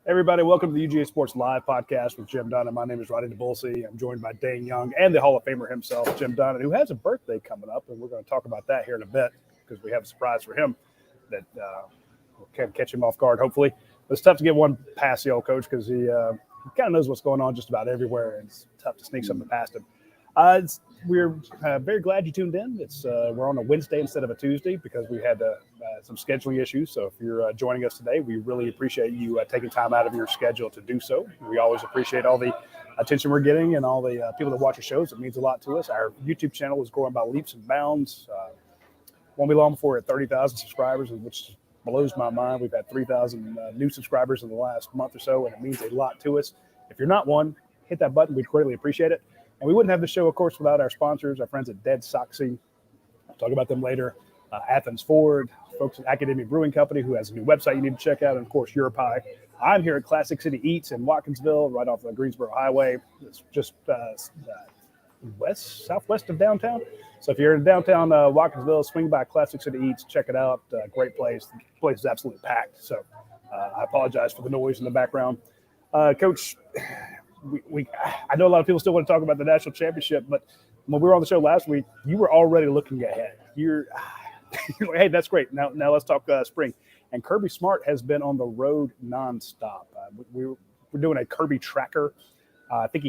Everybody, welcome to the UGASports Live podcast with Jim Donnan. My name is Radi Nabulsi. I'm joined by Dayne Young and the Hall of Famer himself, Jim Donnan, who has a birthday coming up, and we're going to talk about that here in a bit because we have a surprise for him that will catch him off guard, hopefully. But it's tough to get one past the old coach because he kind of knows what's going on just about everywhere, and it's tough to sneak something past him. We're very glad you tuned in. We're on a Wednesday instead of a Tuesday because we had some scheduling issues. So if you're joining us today, we really appreciate you taking time out of your schedule to do so. We always appreciate all the attention we're getting and all the people that watch our shows. It means a lot to us. Our YouTube channel is growing by leaps and bounds. Won't be long before we're at 30,000 subscribers, which blows my mind. We've had 3,000 new subscribers in the last month or so, and it means a lot to us. If you're not one, hit that button. We'd greatly appreciate it. And we wouldn't have the show, of course, without our sponsors, our friends at Dead Soxy. I'll talk about them later. Athens Ford, folks at Academy Brewing Company, who has a new website you need to check out, and, of course, Your Pie. I'm here at Classic City Eats in Watkinsville, right off the Greensboro Highway. It's just southwest of downtown. So if you're in downtown Watkinsville, swing by Classic City Eats, check it out. Great place. The place is absolutely packed. So I apologize for the noise in the background. Coach, I know a lot of people still want to talk about the national championship, but when we were on the show last week, you were already looking ahead. You're like, hey, that's great. Now let's talk spring. And Kirby Smart has been on the road nonstop. We're doing a Kirby tracker. I think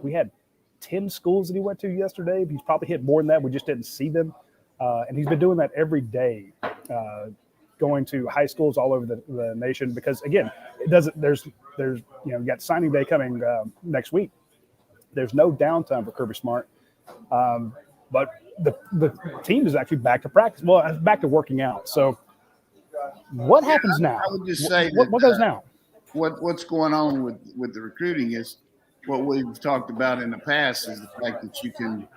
we had 10 schools that he went to yesterday. He's probably hit more than that. We just didn't see them. And he's been doing that every day, going to high schools all over the nation because, again, there's you got signing day coming next week. There's no downtime for Kirby Smart. But the team is actually back to practice. Well, back to working out. So what happens now? I would just say what goes now? What's going on with the recruiting is what we've talked about in the past is the fact that you can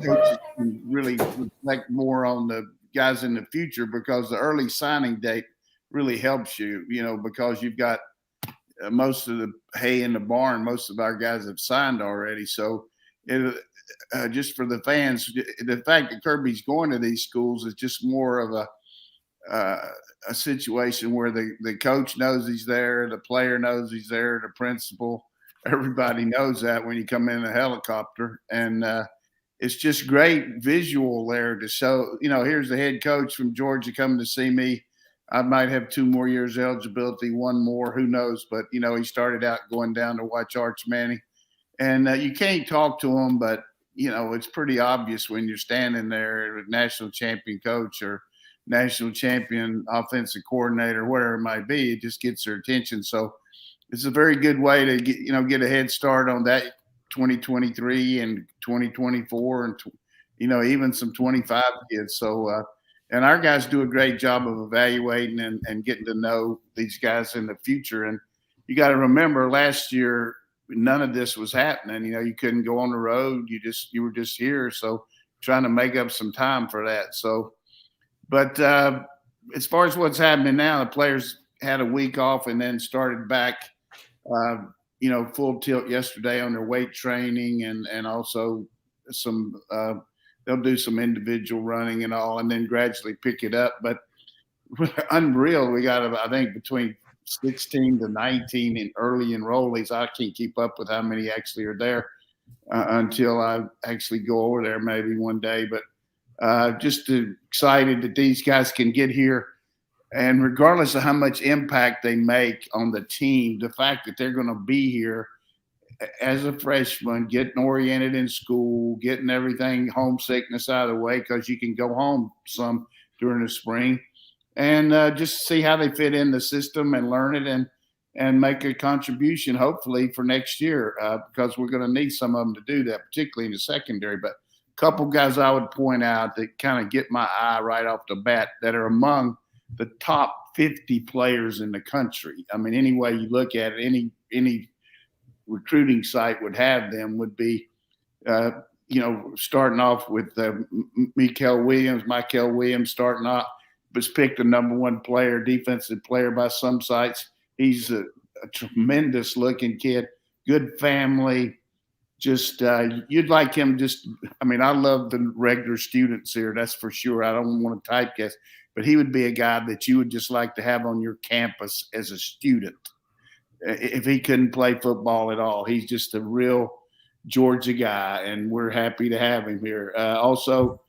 coaches can really reflect more on the guys in the future because the early signing date really helps you, because you've got most of the hay in the barn. Most of our guys have signed already. So just for the fans, the fact that Kirby's going to these schools is just more of a situation where the coach knows he's there, the player knows he's there, the principal, everybody knows that when you come in a helicopter. And it's just great visual there to show, here's the head coach from Georgia coming to see me. I might have 2 more years eligibility, 1 more, who knows? But, he started out going down to watch Arch Manning. And you can't talk to him, but, it's pretty obvious when you're standing there with national champion coach or national champion offensive coordinator, whatever it might be. It just gets their attention. So it's a very good way to get a head start on that 2023 and 2024 and, even some 25 kids. So, and our guys do a great job of evaluating and getting to know these guys in the future. And you got to remember last year, none of this was happening. You couldn't go on the road. You were just here. So trying to make up some time for that. So, but as far as what's happening now, the players had a week off and then started back, full tilt yesterday on their weight training and also some they'll do some individual running and all, and then gradually pick it up. But unreal, we got, I think, between 16 to 19 in early enrollees. I can't keep up with how many actually are there until I actually go over there maybe one day. But just excited that these guys can get here. And regardless of how much impact they make on the team, the fact that they're going to be here as a freshman, getting oriented in school, getting everything homesickness out of the way because you can go home some during the spring and just see how they fit in the system and learn it and make a contribution, hopefully, for next year because we're going to need some of them to do that, particularly in the secondary. But a couple guys I would point out that kind of get my eye right off the bat that are among the top 50 players in the country. I mean, any way you look at it, any recruiting site would have them would be, starting off with Mikhail Williams starting off, was picked the number 1 player, defensive player by some sites. He's a tremendous looking kid. good family. Just you'd like him. I love the regular students here. That's for sure. I don't want to typecast, but he would be a guy that you would just like to have on your campus as a student. If he couldn't play football at all, he's just a real Georgia guy, and we're happy to have him here. Also,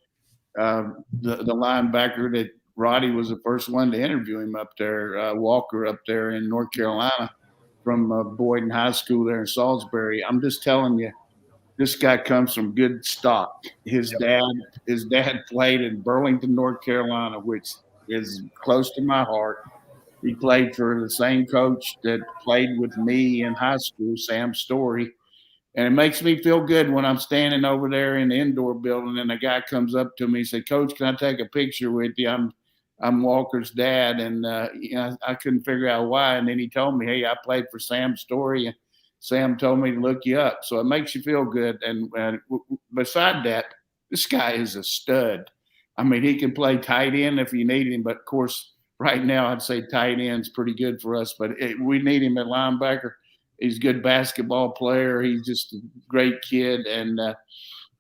the linebacker that Radi was the first one to interview him up there, Walker up there in North Carolina from Boyden High School there in Salisbury. I'm just telling you, this guy comes from good stock. His dad played in Burlington, North Carolina, which is close to my heart. He played for the same coach that played with me in high school, Sam Story. And it makes me feel good when I'm standing over there in the indoor building and a guy comes up to me and said, "Coach, can I take a picture with you? I'm Walker's dad." And I couldn't figure out why. And then he told me, "Hey, I played for Sam Story, and Sam told me to look you up." So it makes you feel good. And beside that, this guy is a stud. I mean, he can play tight end if you need him. But, of course, right now I'd say tight end's pretty good for us. But we need him at linebacker. He's a good basketball player. He's just a great kid. And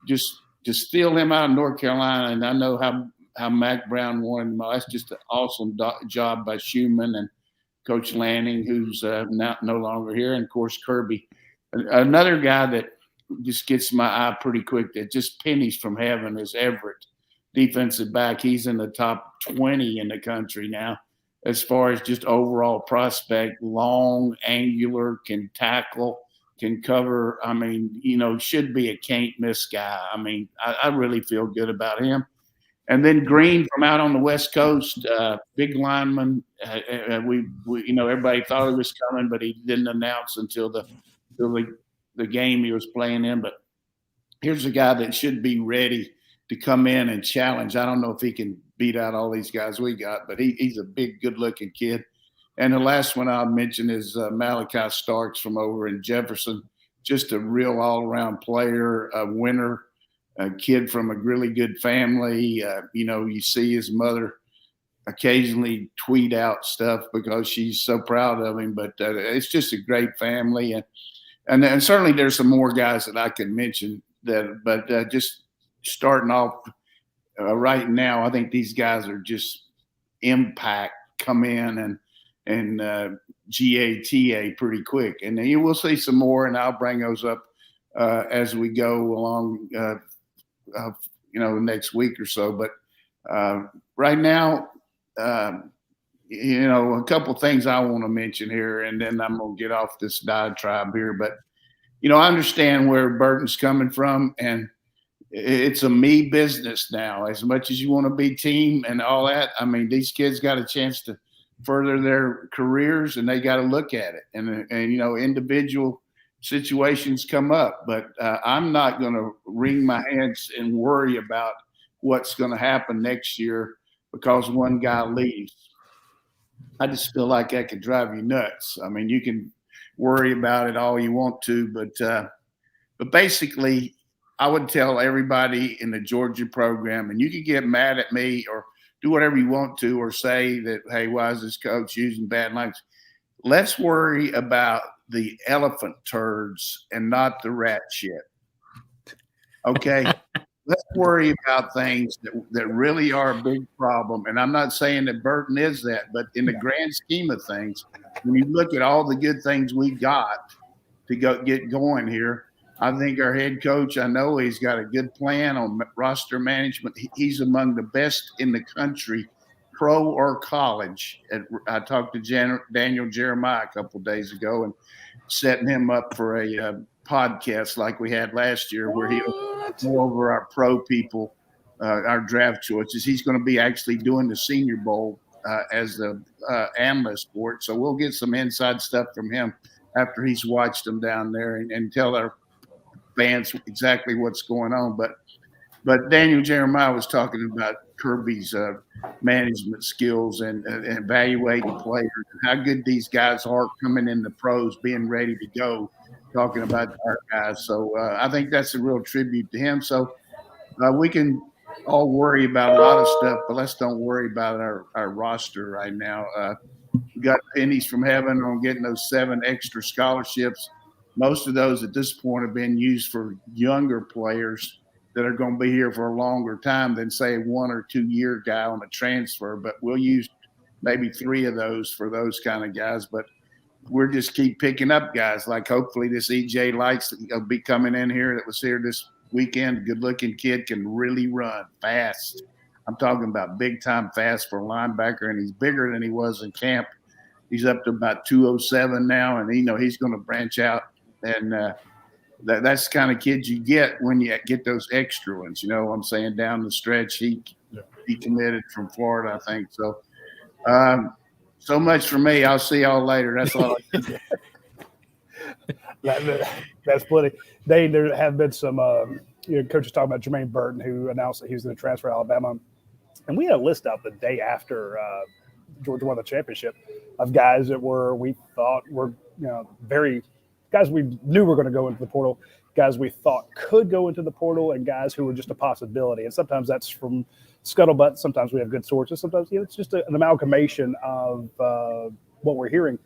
just steal him out of North Carolina. And I know how Mac Brown wanted him. That's just an awesome job by Schumann and Coach Lanning, who's no longer here, and, of course, Kirby. Another guy that just gets my eye pretty quick that just pennies from heaven is Everett, defensive back. He's in the top 20 in the country now as far as just overall prospect, long, angular, can tackle, can cover. I mean, should be a can't-miss guy. I mean, I really feel good about him. And then Green from out on the West Coast, big lineman. We everybody thought he was coming, but he didn't announce until the game he was playing in. But here's a guy that should be ready to come in and challenge. I don't know if he can beat out all these guys we got, but he's a big, good-looking kid. And the last one I'll mention is Malachi Starks from over in Jefferson, just a real all-around player, a winner. A kid from a really good family. You see his mother occasionally tweet out stuff because she's so proud of him, but it's just a great family. And certainly there's some more guys that I can mention but just starting off right now, I think these guys are just impact, come in and GATA pretty quick. And then you will see some more, and I'll bring those up as we go along next week or so. But right now, a couple things I want to mention here, and then I'm going to get off this diatribe here. But, I understand where Burton's coming from, and it's a me business now. As much as you want to be team and all that, I mean, these kids got a chance to further their careers, and they got to look at it. And individual situations come up, but I'm not going to wring my hands and worry about what's going to happen next year because one guy leaves. I just feel like that could drive you nuts. I mean, you can worry about it all you want to, but basically, I would tell everybody in the Georgia program, and you can get mad at me or do whatever you want to, or say that, hey, why is this coach using bad language? Let's worry about the elephant turds and not the rat shit. Okay? Let's worry about things that really are a big problem. And I'm not saying that Burton is that, but in the grand scheme of things, when you look at all the good things we got to get going here, I think our head coach, I know he's got a good plan on roster management. He's among the best in the country, pro or college. I talked to Daniel Jeremiah a couple of days ago and setting him up for a podcast like we had last year where he'll go over our pro people, our draft choices. He's going to be actually doing the Senior Bowl as the analyst for it. So we'll get some inside stuff from him after he's watched them down there and tell our fans exactly what's going on. But Daniel Jeremiah was talking about Kirby's management skills and evaluating players and how good these guys are coming in the pros, being ready to go, talking about our guys. So I think that's a real tribute to him. So we can all worry about a lot of stuff, but let's don't worry about our roster right now. We got pennies from heaven on getting those 7 extra scholarships. most of those at this point have been used for younger players that are going to be here for a longer time than, say, 1 or 2 year guy on a transfer. But we'll use maybe 3 of those for those kind of guys. But we're just keep picking up guys. Like hopefully this E.J. Lights will be coming in here that was here this weekend. Good-looking kid, can really run fast. I'm talking about big-time fast for a linebacker, and he's bigger than he was in camp. He's up to about 207 now, and he's going to branch out. And that's the kind of kids you get when you get those extra ones. You know what I'm saying? Down the stretch, he committed from Florida, I think. So, so much for me. I'll see y'all later. That's all. That's plenty. Dayne, there have been some coaches talking about Jermaine Burton, who announced that he was going to transfer to Alabama. And we had a list out the day after Georgia won the championship of guys that we thought were very guys we knew were going to go into the portal, guys we thought could go into the portal, and guys who were just a possibility. And sometimes that's from scuttlebutt. Sometimes we have good sources. Sometimes it's just an amalgamation of what we're hearing.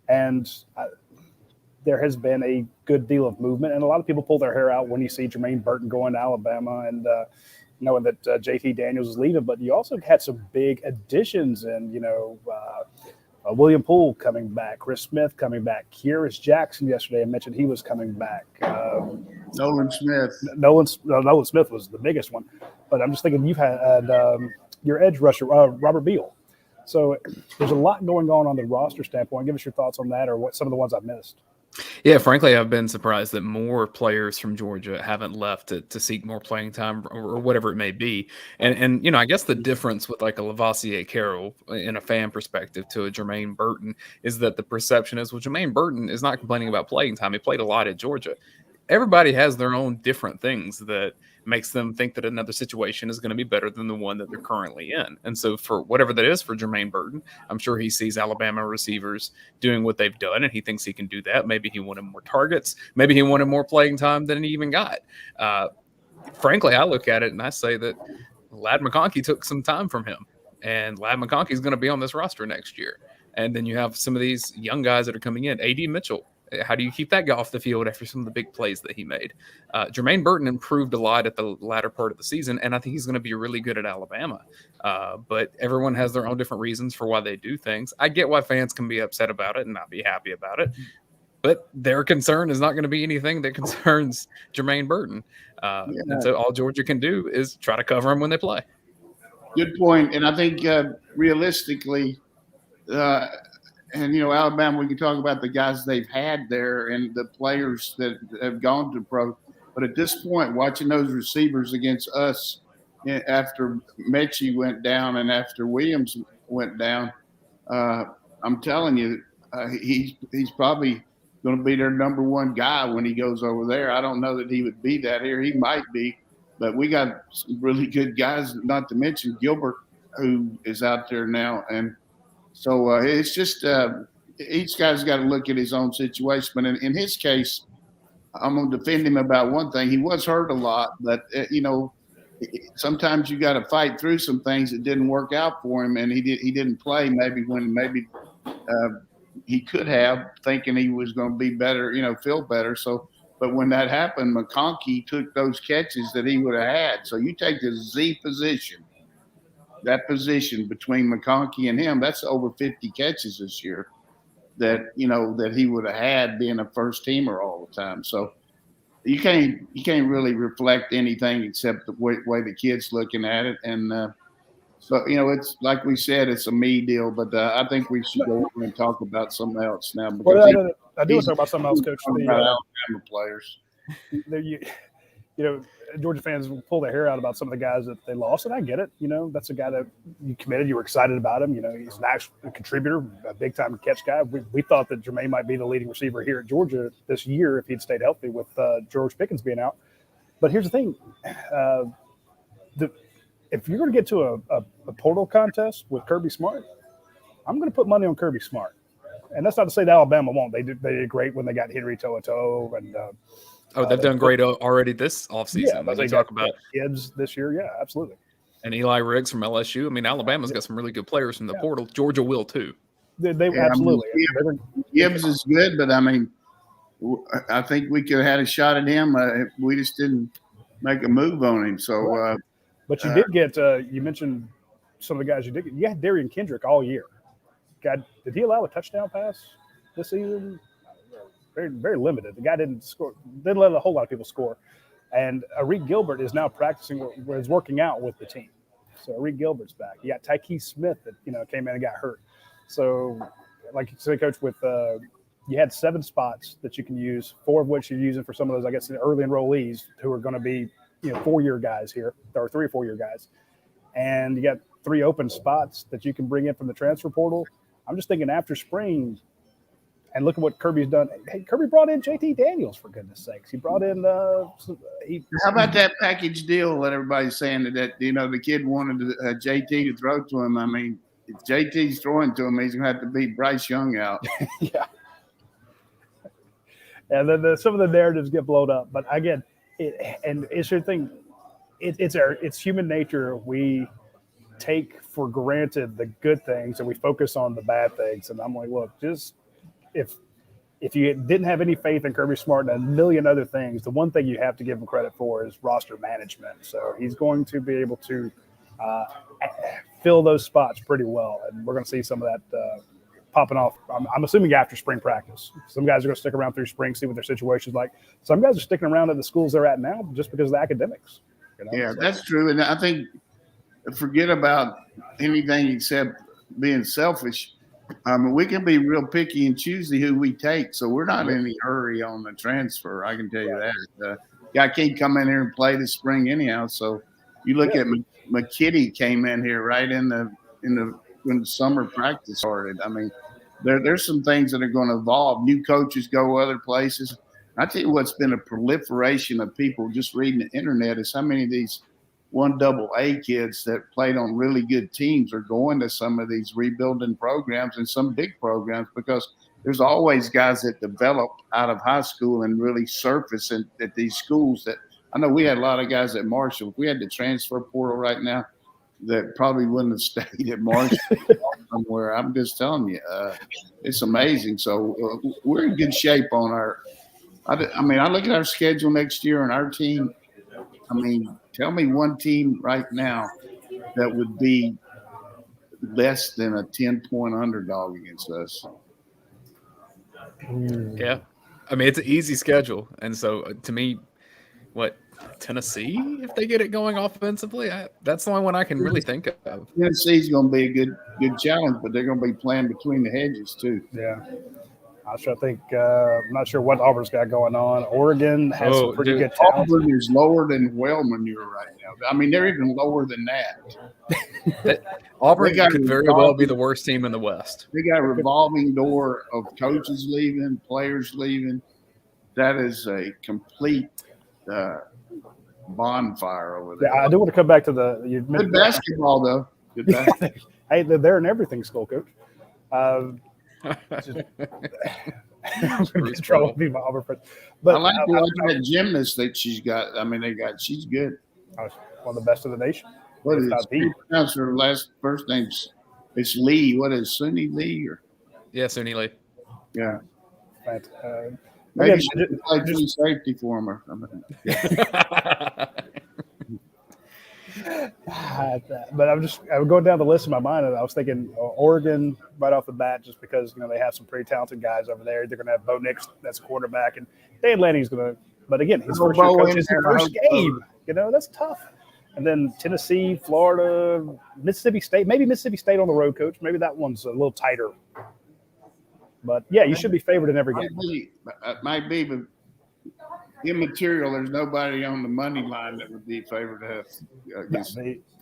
And there has been a good deal of movement, and a lot of people pull their hair out when you see Jermaine Burton going to Alabama and knowing that JT Daniels is leaving. But you also had some big additions, and William Poole coming back, Chris Smith coming back, Kyrus Jackson yesterday. I mentioned he was coming back. Nolan Smith. Nolan Smith was the biggest one, but I'm just thinking you've had your edge rusher, Robert Beal. So there's a lot going on the roster standpoint. Give us your thoughts on that, or what some of the ones I've missed. Yeah, frankly, I've been surprised that more players from Georgia haven't left to seek more playing time or whatever it may be. And I guess the difference with like a Lavoisier Carroll in a fan perspective to a Jermaine Burton is that the perception is, well, Jermaine Burton is not complaining about playing time. He played a lot at Georgia. Everybody has their own different things that makes them think that another situation is going to be better than the one that they're currently in. And so for whatever that is for Jermaine Burton, I'm sure he sees Alabama receivers doing what they've done, and he thinks he can do that. Maybe he wanted more targets. Maybe he wanted more playing time than he even got. Frankly, I look at it and I say that Ladd McConkey took some time from him, and Ladd McConkey is going to be on this roster next year. And then you have some of these young guys that are coming in. A.D. Mitchell. How do you keep that guy off the field after some of the big plays that he made? Jermaine Burton improved a lot at the latter part of the season, and I think he's going to be really good at Alabama. But everyone has their own different reasons for why they do things. I get why fans can be upset about it and not be happy about it, but their concern is not going to be anything that concerns Jermaine Burton. And so all Georgia can do is try to cover him when they play. Good point. And I think realistically, and, Alabama, we can talk about the guys they've had there and the players that have gone to pro. But at this point, watching those receivers against us after Mechie went down and after Williams went down, I'm telling you, he's probably going to be their number one guy when he goes over there. I don't know that he would be that here. He might be. But we got some really good guys, not to mention Gilbert, who is out there now. And so it's just each guy's got to look at his own situation. But in his case, I'm going to defend him about one thing. He was hurt a lot, but, sometimes you got to fight through some things that didn't work out for him, and he didn't play maybe when he could have, thinking he was going to be better, feel better. So, but when that happened, McConkey took those catches that he would have had. So you take the Z position. That position between McConkey and him, that's over 50 catches this year that he would have had being a first teamer all the time. So you can't really reflect anything except the way the kid's looking at it. And so, it's like we said, it's a me deal, but I think we should go over and talk about something else now. Because I do want to talk about something else, Coach. Alabama players. Georgia fans will pull their hair out about some of the guys that they lost, and I get it. That's a guy that you committed. You were excited about him. He's an actual contributor, a big-time catch guy. We thought that Jermaine might be the leading receiver here at Georgia this year if he'd stayed healthy with George Pickens being out. But here's the thing. If you're going to get to a portal contest with Kirby Smart, I'm going to put money on Kirby Smart. And that's not to say that Alabama won't. They did great when they got Henry To'oTo'o and they've done great already this offseason. Yeah, but they talk about kids this year. Yeah, absolutely. And Eli Riggs from LSU. I mean, Alabama's got some really good players from the portal. Georgia will too. They absolutely. Gibbs is good, but I mean, I think we could have had a shot at him. If we just didn't make a move on him. So, but you did get. You mentioned some of the guys you did get. You had Darian Kendrick all year. God, did he allow a touchdown pass this season? Very, very limited. The guy didn't score. Didn't let a whole lot of people score. And Arik Gilbert is now practicing. Was working out with the team. So Arik Gilbert's back. You got Tyke Smith that came in and got hurt. So, like you said, Coach, with you had 7 spots that you can use, 4 of which you're using for some of those, I guess, early enrollees who are going to be 4-year guys here, or 3 or 4-year guys, and you got 3 open spots that you can bring in from the transfer portal. I'm just thinking after spring, and look at what Kirby's done. Hey, Kirby brought in JT Daniels, for goodness sakes. He brought in. How about that package deal that everybody's saying that the kid wanted JT to throw to him? I mean, if JT's throwing to him, he's going to have to beat Bryce Young out. Yeah. And then some of the narratives get blown up. But again, it's your thing. It's human nature. We take for granted the good things and we focus on the bad things. And I'm like, look, just if you didn't have any faith in Kirby Smart and a million other things, the one thing you have to give him credit for is roster management. So he's going to be able to fill those spots pretty well. And we're going to see some of that popping off. I'm assuming after spring practice. Some guys are going to stick around through spring, see what their situation's like. Some guys are sticking around at the schools they're at now just because of the academics. Yeah, that's true. And I think forget about anything except being selfish. We can be real picky and choosy who we take, so we're not in any hurry on the transfer. I can tell you that. Guy can't come in here and play this spring anyhow. So you look at McKitty came in here right when the summer practice started. I mean, there's some things that are going to evolve. New coaches go other places. I tell you what's been a proliferation of people just reading the internet is how many of these 1AA kids that played on really good teams are going to some of these rebuilding programs and some big programs because there's always guys that develop out of high school and really surface at these schools that I know we had a lot of guys at Marshall. If we had the transfer portal right now, that probably wouldn't have stayed at Marshall somewhere. I'm just telling you, it's amazing. So we're in good shape on our I look at our schedule next year and our team. I mean, tell me one team right now that would be less than a 10-point underdog against us. Yeah. I mean, it's an easy schedule. And so to me, Tennessee, if they get it going offensively, that's the only one I can really think of. Tennessee's going to be a good challenge, but they're going to be playing between the hedges too. Yeah. I think I'm not sure what Auburn's got going on. Oregon has some pretty good talent. Auburn is lower than Wellmanure right now. I mean, they're even lower than that. Auburn could very well be the worst team in the West. They got a revolving door of coaches leaving, players leaving. That is a complete bonfire over there. Yeah, I do want to come back to the good basketball, though. Good basketball. Hey, they're in everything, school coach. I'm going to get in trouble with my Auburn friends. But I like that gymnast that she's got. I mean, she's good. One of the best of the nation. What is pronounce her first name? It's Lee. What is Suni Lee? Yeah, Suni Lee. Yeah. Maybe she should play free safety for him or something. But I'm going down the list in my mind, and I was thinking Oregon right off the bat, just because they have some pretty talented guys over there. They're going to have Bo Nix, that's a quarterback, and Dan Lanny's going to. But again, his first year coach is his first game. That's tough. And then Tennessee, Florida, Mississippi State, maybe Mississippi State on the road, coach. Maybe that one's a little tighter. But yeah, you should be favored in every game. Might be, but immaterial. There's nobody on the money line that would be favored to have.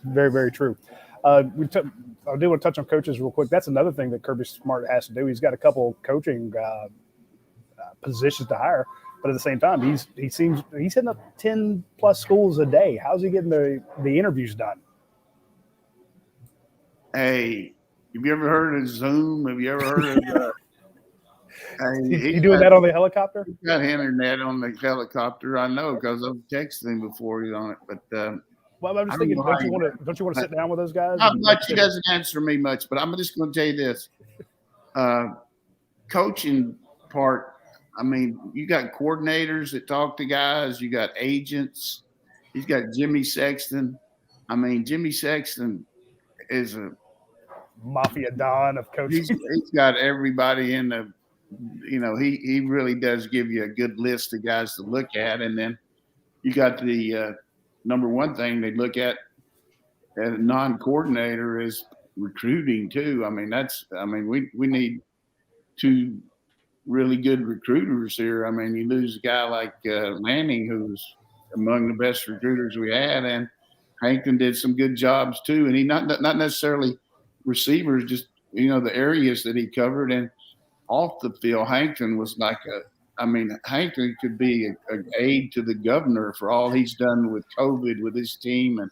Very, very true. I do want to touch on coaches real quick. That's another thing that Kirby Smart has to do. He's got a couple coaching positions to hire, but at the same time, he's hitting up 10 plus schools a day. How's he getting the interviews done? Hey, have you ever heard of Zoom? Have you ever heard of? You doing that on the helicopter? He got internet on the helicopter. I know because I've texted him before he's on it. But well, I'm just thinking, don't you want to sit down with those guys? Not much. He doesn't answer me much, but I'm just going to tell you this: coaching part. I mean, you got coordinators that talk to guys. You got agents. He's got Jimmy Sexton. I mean, Jimmy Sexton is a mafia don of coaching. He's got everybody in the. He really does give you a good list of guys to look at, and then you got the number one thing they look at as a non-coordinator is recruiting too. I mean, we need two really good recruiters here. I mean, you lose a guy like Lanning, who's among the best recruiters we had, and Hankton did some good jobs too. And he not necessarily receivers, just the areas that he covered. And off the field, Hankton was like Hankton could be an aide to the governor for all he's done with COVID with his team and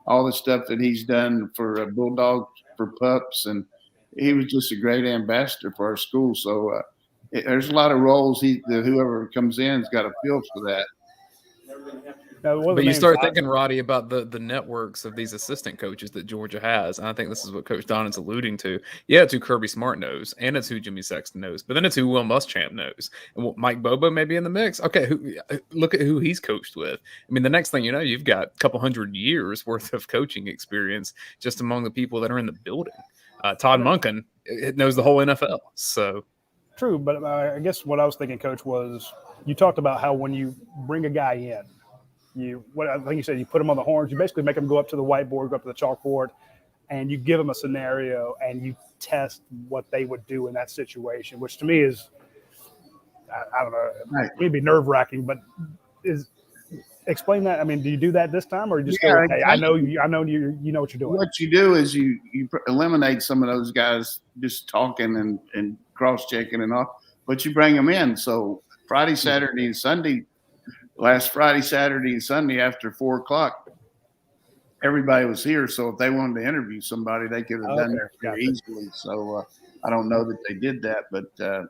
all the stuff that he's done for Bulldogs for pups. And he was just a great ambassador for our school. So there's a lot of roles whoever comes in has got to fill for that. But you start thinking, Radi, about the networks of these assistant coaches that Georgia has. And I think this is what Coach Donnan's alluding to. Yeah, it's who Kirby Smart knows, and it's who Jimmy Sexton knows. But then it's who Will Muschamp knows. And Mike Bobo may be in the mix. Okay, look at who he's coached with. I mean, the next thing you know, you've got a couple hundred years worth of coaching experience just among the people that are in the building. Todd Monken knows the whole NFL. So true, but I guess what I was thinking, Coach, was you talked about how when you bring a guy in, I think you said you put them on the horns. You basically make them go up to the whiteboard, go up to the chalkboard, and you give them a scenario and you test what they would do in that situation, which to me is, I don't know, maybe nerve wracking, but explain that. I mean, do you do that this time, or you just go, hey, I know you know what you're doing? What you do is you eliminate some of those guys just talking and cross-checking and all, but you bring them in. So Friday, Saturday, and Sunday. Last Friday, Saturday, and Sunday after 4:00, everybody was here. So if they wanted to interview somebody, they could have done that very easily. So I don't know that they did that, but I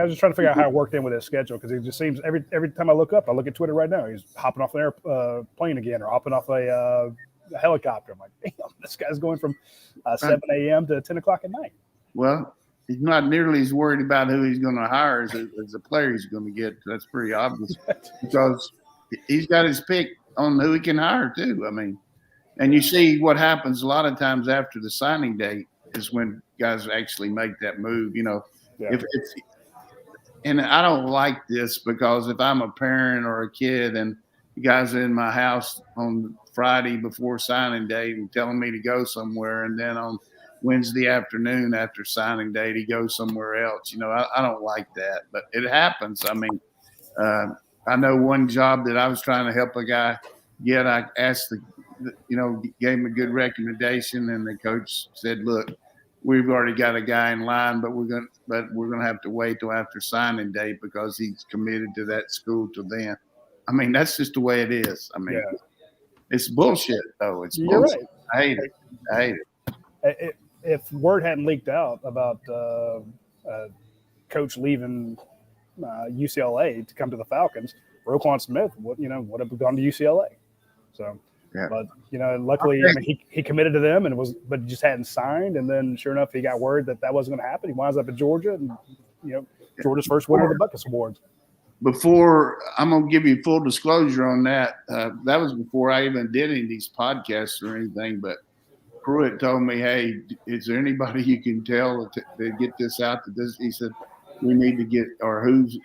was just trying to figure out how it worked in with his schedule, because it just seems every time I look up, I look at Twitter right now, he's hopping off an airplane again or hopping off a helicopter. I'm like, damn, this guy's going from 7 a.m. to 10 o'clock at night. Well, he's not nearly as worried about who he's going to hire as the player he's going to get. That's pretty obvious because he's got his pick on who he can hire too. I mean, and you see what happens a lot of times after the signing date is when guys actually make that move. And I don't like this because if I'm a parent or a kid and the guys are in my house on Friday before signing day and telling me to go somewhere, and then on Wednesday afternoon after signing date, he goes somewhere else. I don't like that, but it happens. I mean, I know one job that I was trying to help a guy get. I asked gave him a good recommendation, and the coach said, "Look, we've already got a guy in line, but we're gonna have to wait till after signing date because he's committed to that school till then." I mean, that's just the way it is. I mean, It's bullshit, though. It's bullshit. Right. I hate it. If word hadn't leaked out about coach leaving UCLA to come to the Falcons, Roquan Smith would have gone to UCLA. So, but luckily, he committed to them but he just hadn't signed. And then, sure enough, he got word that wasn't going to happen. He winds up at Georgia, and Georgia's first winner of the Buckets Awards. Before I'm going to give you full disclosure on that, that was before I even did any of these podcasts or anything, but Pruitt told me, "Hey, is there anybody you can tell to get this out to this?" He said, "We need to get, or who's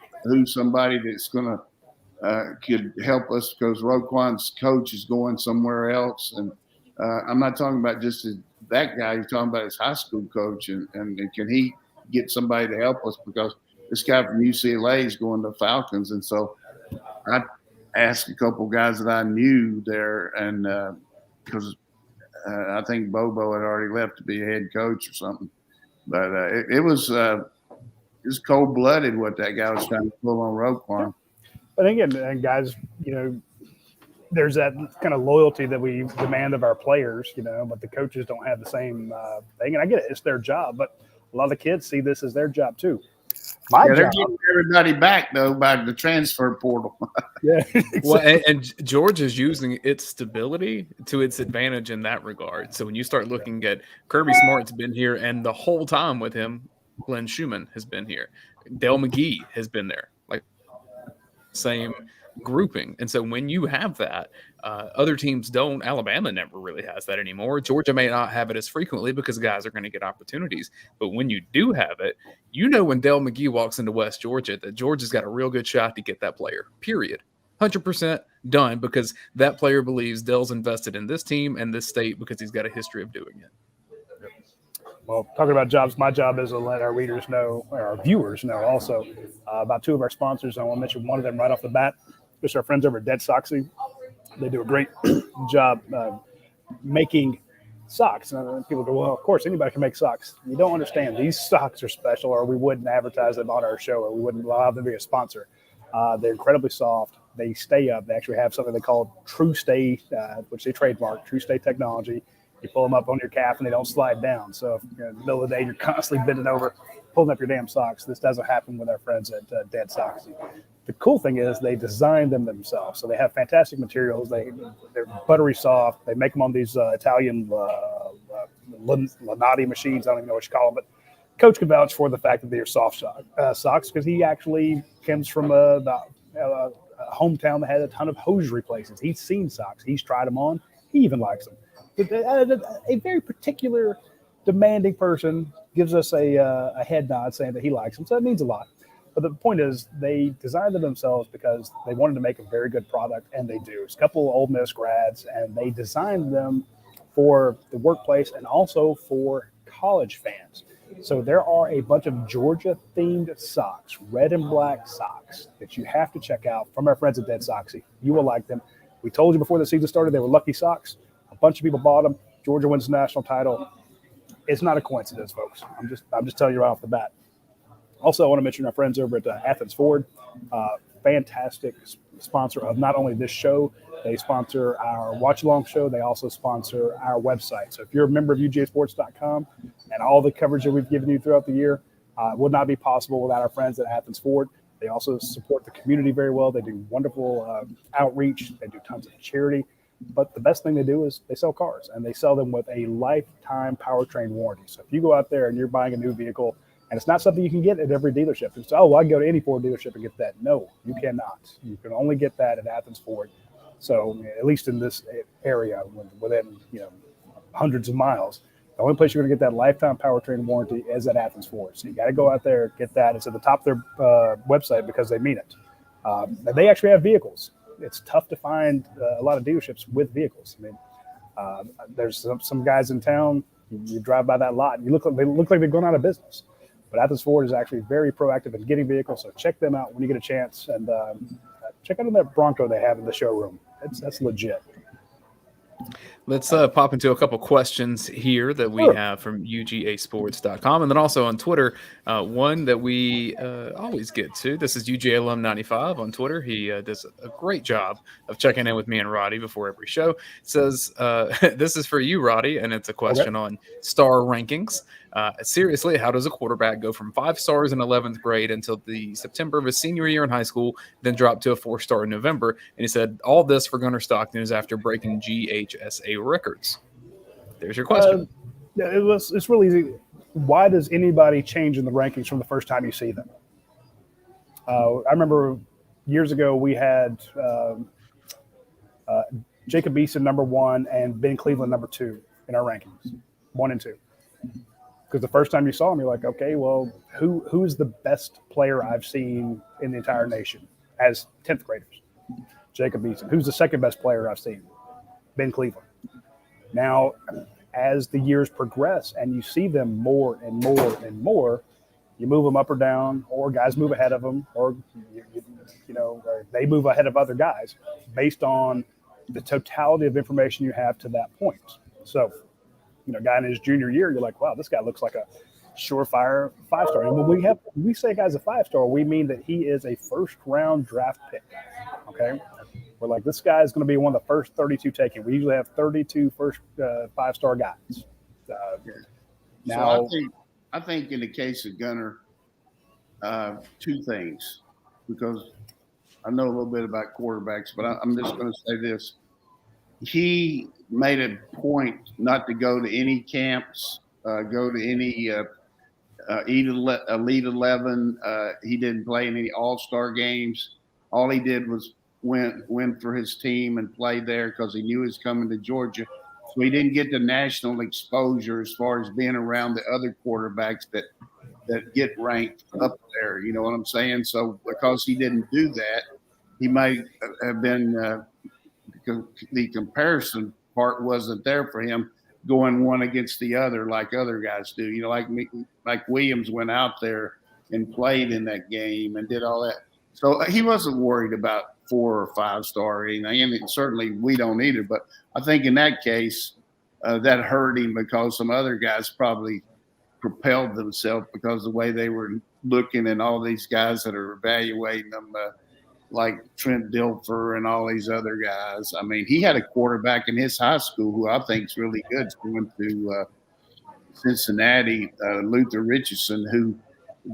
somebody that's going to could help us because Roquan's coach is going somewhere else." And I'm not talking about just that guy. He's talking about his high school coach, and can he get somebody to help us because this guy from UCLA is going to Falcons. And so I asked a couple guys that I knew there, and because I think Bobo had already left to be a head coach or something. But it was just cold-blooded what that guy was trying to pull on Roquan. But again, and guys, there's that kind of loyalty that we demand of our players, but the coaches don't have the same thing. And I get it, it's their job, but a lot of the kids see this as their job too. They're getting everybody back, though, by the transfer portal. Exactly. Well, and Georgia's using its stability to its advantage in that regard. So when you start looking at Kirby Smart's been here, and the whole time with him, Glenn Schumann has been here. Dale McGee has been there, like same grouping. And so when you have that, other teams don't. Alabama never really has that anymore. Georgia may not have it as frequently because guys are going to get opportunities. But when you do have it, when Dale McGee walks into West Georgia, that Georgia's got a real good shot to get that player, period. 100% done, because that player believes Dale's invested in this team and this state because he's got a history of doing it. Well, talking about jobs, my job is to let our readers know, or our viewers know also, about two of our sponsors. I want to mention one of them right off the bat. Just our friends over at Dead Soxy. They do a great job making socks. And people go, well, of course, anybody can make socks. You don't understand. These socks are special, or we wouldn't advertise them on our show, or we wouldn't allow them to be a sponsor. They're incredibly soft. They stay up. They actually have something they call True Stay, which they trademark, True Stay technology. You pull them up on your calf and they don't slide down. So if you're in the middle of the day, you're constantly bending over, pulling up your damn socks. This doesn't happen with our friends at Dead Soxy. The cool thing is they design them themselves. So they have fantastic materials. They're buttery soft. They make them on these Italian Lanati machines. I don't even know what you call them, but Coach can vouch for the fact that they're soft socks because he actually comes from a hometown that had a ton of hosiery places. He's seen socks. He's tried them on. He even likes them. A very particular, demanding person gives us a head nod saying that he likes them. So that means a lot. But the point is, they designed them themselves because they wanted to make a very good product, and they do. It's a couple of Ole Miss grads, and they designed them for the workplace and also for college fans. So there are a bunch of Georgia-themed socks, red and black socks, that you have to check out from our friends at Dead Soxy. You will like them. We told you before the season started they were lucky socks. A bunch of people bought them. Georgia wins the national title. It's not a coincidence, folks. I'm just telling you right off the bat. Also, I want to mention our friends over at Athens Ford, fantastic sponsor of not only this show, they sponsor our watch-along show. They also sponsor our website. So if you're a member of UGASports.com and all the coverage that we've given you throughout the year, would not be possible without our friends at Athens Ford. They also support the community very well. They do wonderful outreach. They do tons of charity. But the best thing they do is they sell cars, and they sell them with a lifetime powertrain warranty. So if you go out there and you're buying a new vehicle, and it's not something you can get at every dealership. It's, I can go to any Ford dealership and get that. No, you cannot. You can only get that at Athens Ford. So at least in this area, within hundreds of miles, the only place you're going to get that lifetime powertrain warranty is at Athens Ford. So you got to go out there, get that. It's at the top of their website because they mean it. And they actually have vehicles. It's tough to find a lot of dealerships with vehicles. I mean, there's some guys in town. You drive by that lot, and they look like they're going out of business. But Athens Ford is actually very proactive in getting vehicles, so check them out when you get a chance, and check out that Bronco they have in the showroom. That's legit. Let's pop into a couple questions here that we have from UGAsports.com, and then also on Twitter, one that we always get to. This is UGA Alum 95 on Twitter. He does a great job of checking in with me and Radi before every show. It says, this is for you, Radi, and it's a question on star rankings. Seriously, how does a quarterback go from 5 stars in 11th grade until the September of his senior year in high school, then drop to a 4-star in November? And he said, all this for Gunnar Stockton is after breaking GHSA records. There's your question. It's really easy. Why does anybody change in the rankings from the first time you see them? I remember years ago we had Jacob Eason number 1 and Ben Cleveland number 2 in our rankings, 1 and 2. Because the first time you saw him, you're like, okay, well, who's the best player I've seen in the entire nation as 10th graders? Jacob Eason. Who's the second best player I've seen? Ben Cleveland. Now, as the years progress and you see them more and more and more, you move them up or down, or guys move ahead of them, or or they move ahead of other guys based on the totality of information you have to that point. So, guy in his junior year, you're like, wow, this guy looks like a surefire 5-star. And when we say guy's a 5-star, we mean that he is a first-round draft pick. Okay, we're like, this guy is going to be one of the first 32 taken. We usually have 32 first 5-star guys. Now, so I think in the case of Gunnar, 2 things, because I know a little bit about quarterbacks, but I'm just going to say this. He made a point not to go to any camps, go to any Elite 11. He didn't play in any All-Star games. All he did was win for his team and play there because he knew he was coming to Georgia. So he didn't get the national exposure as far as being around the other quarterbacks that get ranked up there. You know what I'm saying? So because he didn't do that, he might have been the comparison part wasn't there for him going one against the other like other guys do. You know, like Williams went out there and played in that game and did all that. So he wasn't worried about 4 or 5 star or anything, and certainly we don't either. But I think in that case, that hurt him because some other guys probably propelled themselves because the way they were looking, and all these guys that are evaluating them, like Trent Dilfer and all these other guys. I mean, he had a quarterback in his high school who I think is really good, going to Cincinnati, Luther Richardson, who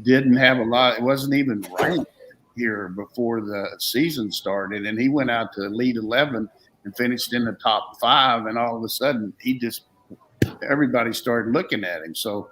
didn't have a lot. It wasn't even ranked here before the season started, and he went out to Elite 11 and finished in the top 5, and all of a sudden everybody started looking at him. So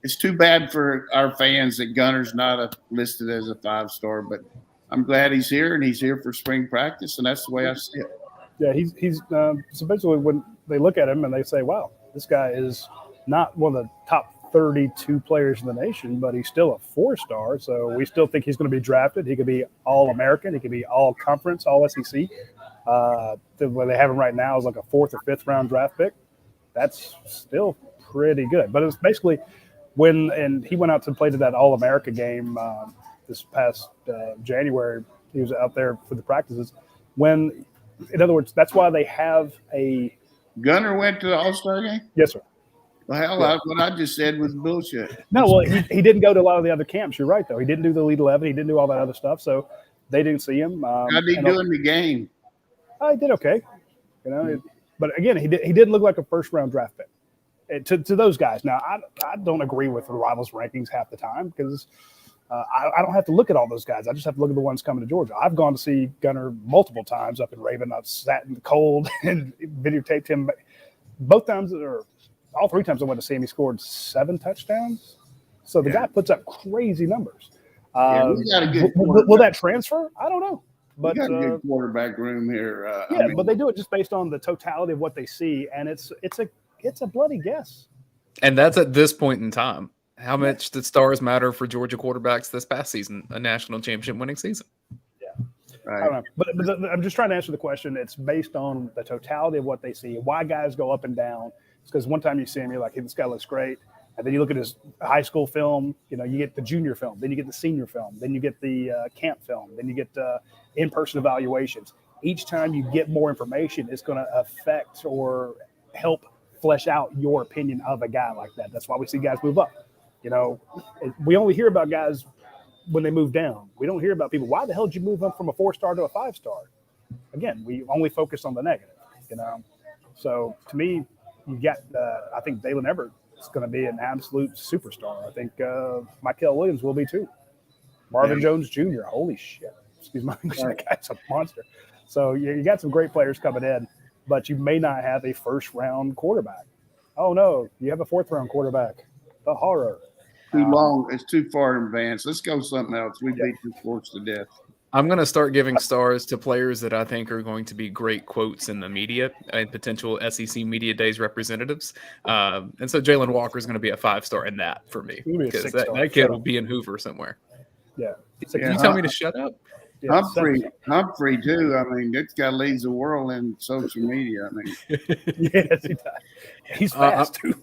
it's too bad for our fans that Gunner's not listed as a 5-star, but I'm glad he's here, and he's here for spring practice, and that's the way I see it. Yeah, he's so basically when they look at him and they say, wow, this guy is not one of the top 32 players in the nation, but he's still a 4-star. So we still think he's going to be drafted. He could be All-American. He could be All-Conference, All-SEC. Where they have him right now is like a 4th or 5th round draft pick. That's still pretty good. But it's basically and he went out to play to that All-America game this past January. He was out there for the practices. In other words, that's why they have a – Gunner went to the All-Star game? Yes, sir. Well, hell, what I just said was bullshit. No, well, he didn't go to a lot of the other camps. You're right, though. He didn't do the Elite 11. He didn't do all that other stuff, so they didn't see him. How did he do in the game? He did okay. You know, but again, he didn't look like a first-round draft pick to those guys. Now, I don't agree with the Rivals rankings half the time because I don't have to look at all those guys. I just have to look at the ones coming to Georgia. I've gone to see Gunner multiple times up in Raven. I've sat in the cold and videotaped him both times, or all 3 times I went to see him. He scored 7 touchdowns. So the guy puts up crazy numbers. We got a good will that transfer? I don't know. But we got a good quarterback room here. But they do it just based on the totality of what they see, and it's a bloody guess. And that's at this point in time. How much did stars matter for Georgia quarterbacks this past season, a national championship winning season? Yeah. Right. I don't know. But I'm just trying to answer the question. It's based on the totality of what they see, why guys go up and down. It's because one time you see him, you're like, hey, this guy looks great. And then you look at his high school film, you get the junior film, then you get the senior film, then you get the camp film, then you get in-person evaluations. Each time you get more information, it's going to affect or help flesh out your opinion of a guy like that. That's why we see guys move up. We only hear about guys when they move down. We don't hear about people. Why the hell did you move up from a 4-star to a 5-star? Again, we only focus on the negative, So to me, you got, I think Dayne Everett is going to be an absolute superstar. I think Mikhail Williams will be too. Marvin Jones Jr., holy shit. Excuse my English, that guy's a monster. So you got some great players coming in, but you may not have a first-round quarterback. Oh, no, you have a 4th-round quarterback. The horror. Too long. It's too far in advance. Let's go something else. We beat the sports to death. I'm going to start giving stars to players that I think are going to be great quotes in the media and potential SEC Media Days representatives. And so Jalen Walker is going to be a 5-star in that for me because that kid will be in Hoover somewhere. Yeah. Can you tell me to shut up? Yeah, Humphrey too. I mean, this guy leads the world in social media. I mean, yes, he does. He's fast too.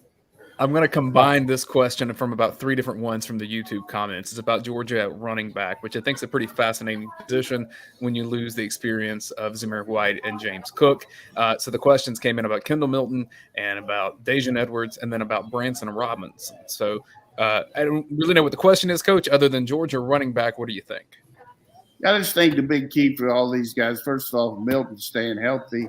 I'm going to combine this question from about 3 different ones from the YouTube comments. It's about Georgia at running back, which I think is a pretty fascinating position when you lose the experience of Zamir White and James Cook. So the questions came in about Kendall Milton and about Dejan Edwards and then about Branson Robinson. So I don't really know what the question is, Coach, other than Georgia running back. What do you think? I just think the big key for all these guys, first of all, Milton staying healthy.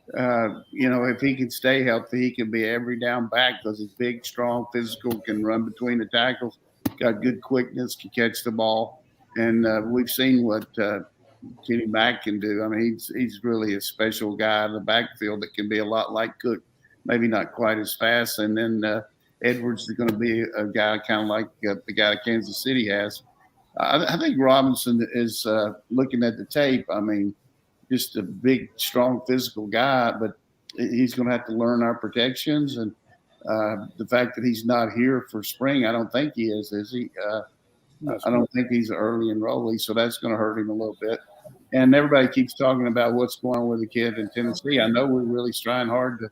If he can stay healthy, he can be every down back because he's big, strong, physical, can run between the tackles, got good quickness, can catch the ball. And we've seen what Kenny Mack can do. I mean, he's really a special guy in the backfield that can be a lot like Cook, maybe not quite as fast. And then Edwards is going to be a guy kind of like the guy Kansas City has. I think Robinson is looking at the tape. I mean, just a big, strong, physical guy, but he's going to have to learn our protections. And the fact that he's not here for spring, I don't think he is he? I don't think he's an early enrollee, so that's going to hurt him a little bit. And everybody keeps talking about what's going on with the kid in Tennessee. I know we're really trying hard to,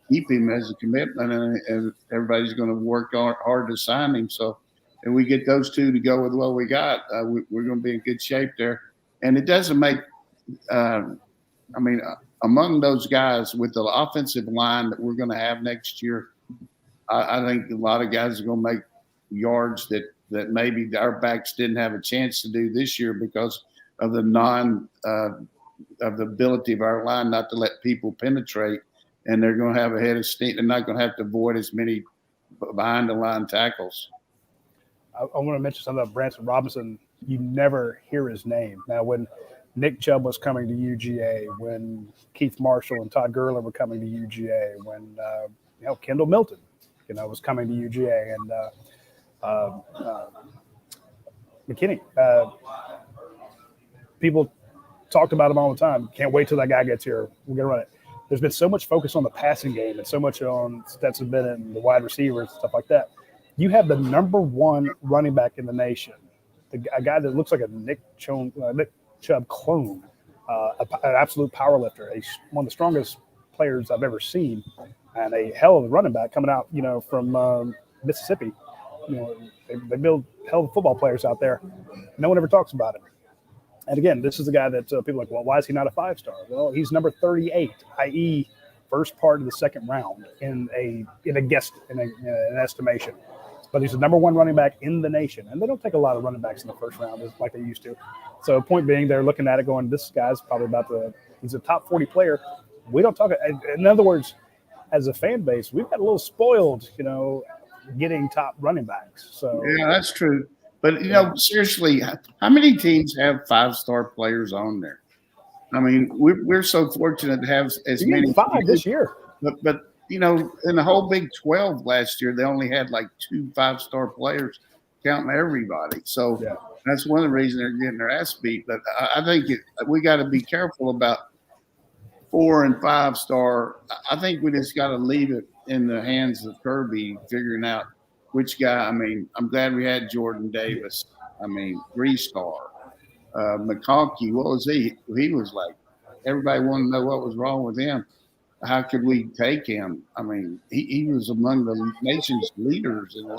keep him as a commitment, and everybody's going to work hard to sign him. So if we get those two to go with what we got, we're going to be in good shape there. And it doesn't make among those guys with the offensive line that we're going to have next year, I think a lot of guys are going to make yards that maybe our backs didn't have a chance to do this year because of the of the ability of our line not to let people penetrate, and they're going to have a head of steam. They're not going to have to avoid as many behind the line tackles. I want to mention something about Branson Robinson. You never hear his name. Now, when Nick Chubb was coming to UGA, when Keith Marshall and Todd Gurley were coming to UGA, when Kendall Milton, was coming to UGA, and McKinney. People talked about him all the time. Can't wait till that guy gets here. We're going to run it. There's been so much focus on the passing game and so much on Stetson Bennett and the wide receivers and stuff like that. You have the number one running back in the nation, a guy that looks like a Nick Chubb clone, an absolute power lifter, one of the strongest players I've ever seen, and a hell of a running back coming out, from Mississippi. They build hell of football players out there. No one ever talks about him. And again, this is a guy that people are like, well, why is he not a 5-star? Well, he's number 38, i.e., first part of the second round in an estimation. But he's the number one running back in the nation, and they don't take a lot of running backs in the first round like they used to. So, point being, they're looking at it going, this guy's probably he's a top 40 player. We don't talk. In other words, as a fan base, we've got a little spoiled, getting top running backs. So yeah, that's true. But seriously, how many teams have 5-star players on there? I mean, we're so fortunate to have as many. 5 this year. But in the whole Big 12 last year, they only had like 2 5-star players, counting everybody. So that's one of the reasons they're getting their ass beat. But I think we got to be careful about 4 and 5-star. I think we just got to leave it in the hands of Kirby figuring out which guy. I mean, I'm glad we had Jordan Davis. 3-star. McConkey, what was he? He was like, everybody wanted to know what was wrong with him. How could we take him? I mean, he was among the nation's leaders in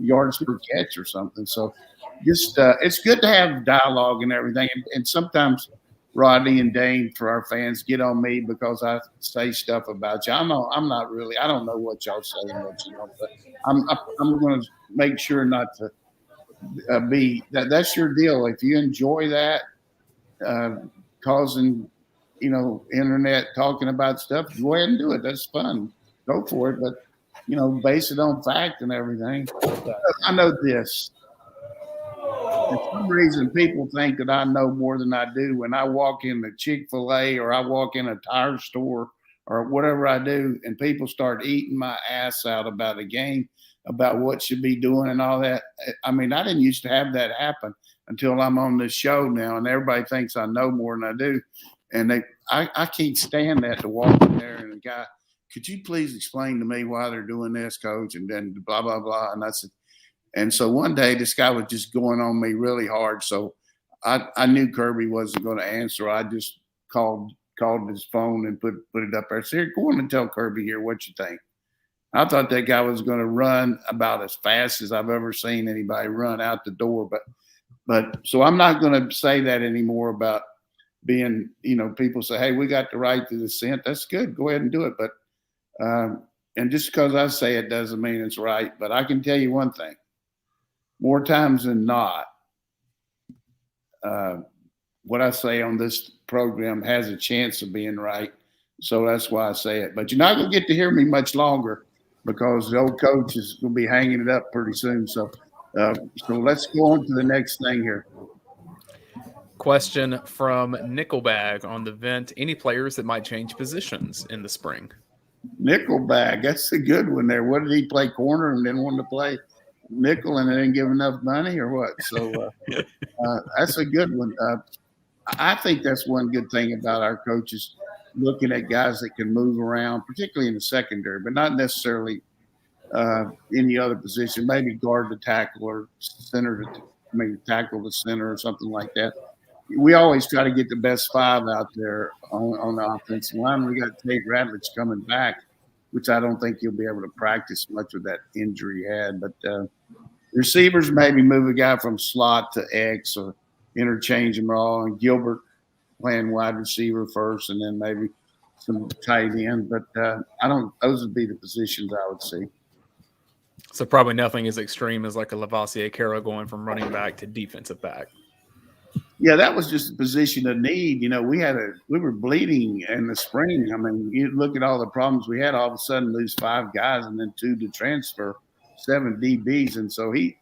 yards per catch or something. So just it's good to have dialogue and everything. And sometimes Radi and Dayne, for our fans, get on me because I say stuff about you. I don't know what y'all say and what you don't, but I'm going to make sure not to be that's your deal. If you enjoy that, causing, internet talking about stuff, go ahead and do it. That's fun. Go for it. But, base it on fact and everything. I know this. For some reason, people think that I know more than I do. When I walk in the Chick-fil-A or I walk in a tire store or whatever I do, and people start eating my ass out about a game, about what should be doing and all that. I mean, I didn't used to have that happen until I'm on this show now, and everybody thinks I know more than I do. And I can't stand that, to walk in there and the guy, could you please explain to me why they're doing this, coach? And then blah, blah, blah. And so one day this guy was just going on me really hard. So I knew Kirby wasn't going to answer. I just called his phone and put it up there. I said, go on and tell Kirby here what you think. I thought that guy was going to run about as fast as I've ever seen anybody run out the door. But so I'm not going to say that anymore about being, people say, hey, we got the right to dissent. That's good. Go ahead and do it. But and just because I say it doesn't mean it's right. But I can tell you one thing. More times than not, what I say on this program has a chance of being right. So that's why I say it. But you're not going to get to hear me much longer because the old coach is going to be hanging it up pretty soon. So let's go on to the next thing here. Question from Nickelbag on the vent. Any players that might change positions in the spring? Nickelback. That's a good one there. What did he play, corner and then wanted to play nickel and they didn't give enough money or what? So that's a good one. I think that's one good thing about our coaches, looking at guys that can move around, particularly in the secondary, but not necessarily any other position, maybe guard to tackle or tackle to center or something like that. We always try to get the best five out there on the offensive line. We got Tate Radlich coming back, which I don't think he'll be able to practice much with that injury he had. But receivers, maybe move a guy from slot to X or interchange them all, and Gilbert playing wide receiver first and then maybe some tight end. But those would be the positions I would see. So probably nothing as extreme as like a Lavoisier Carroll going from running back to defensive back. Yeah, that was just a position of need. You know, we were bleeding in the spring. I mean, you look at all the problems we had, all of a sudden lose 5 guys and then 2 to transfer, 7 DBs. And so he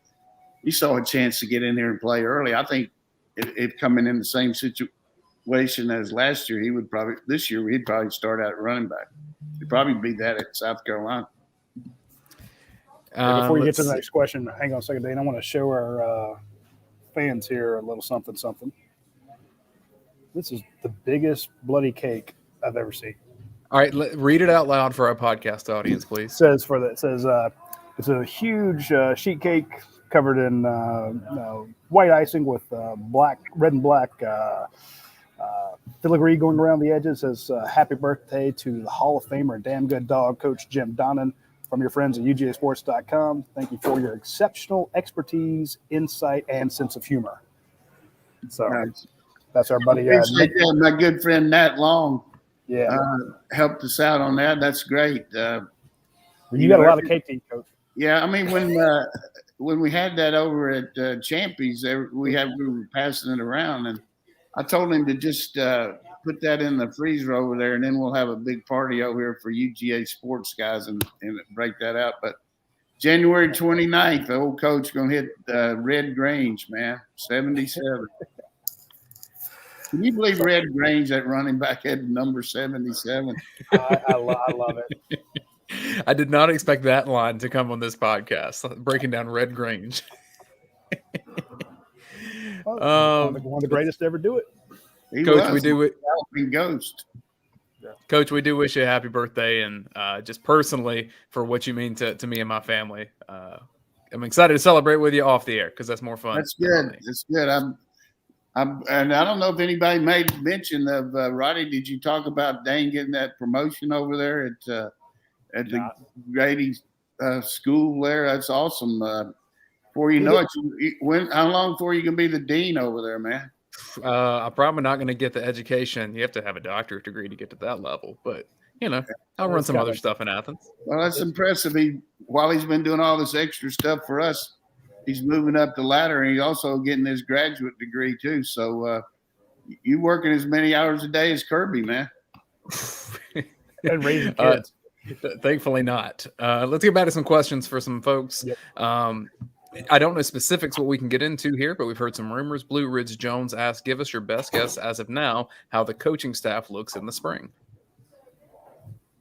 saw a chance to get in there and play early. I think if coming in the same situation as last year, he'd probably start out at running back. He'd probably be that at South Carolina. Before you get to the next question, hang on a second, Dayne. I want to show our fans here a little something. This is the biggest bloody cake I've ever seen. All right, read it out loud for our podcast audience, please. It says it's a huge sheet cake covered in white icing with red and black filigree going around the edges. It says happy birthday to the Hall of Famer and damn good dog, Coach Jim Donnan, from your friends at UGASports.com. Thank you for your exceptional expertise, insight, and sense of humor. So that's our buddy. My good friend Nat Long helped us out on that. That's great. You got a lot of cake to eat, Coach. Yeah, I mean, when we had that over at Champies, we were passing it around, and I told him to just put that in the freezer over there, and then we'll have a big party over here for UGA Sports guys and break that out. But January 29th, the old coach going to hit Red Grange, man, 77. Can you believe Red Grange, that running back, had number 77? I love it. I did not expect that line to come on this podcast, breaking down Red Grange. One of the greatest to ever do it. Coach, we do it. Ghost. Coach, we do wish you a happy birthday, and just personally for what you mean to me and my family. I'm excited to celebrate with you off the air because that's more fun. That's good. That's good. And I don't know if anybody made mention of Radi. Did you talk about Dayne getting that promotion over there at the Grady school there? That's awesome. Before you know it, how long before you can be the dean over there, man? I'm probably not going to get the education. You have to have a doctorate degree to get to that level, but I'll run some other stuff in Athens. Well, that's impressive. While he's been doing all this extra stuff for us, he's moving up the ladder, and he's also getting his graduate degree too. So you working as many hours a day as Kirby, man. And raising kids. Thankfully not. Let's get back to some questions for some folks. Yep. I don't know specifics what we can get into here, but we've heard some rumors. Blue Ridge Jones asked, give us your best guess as of now how the coaching staff looks in the spring.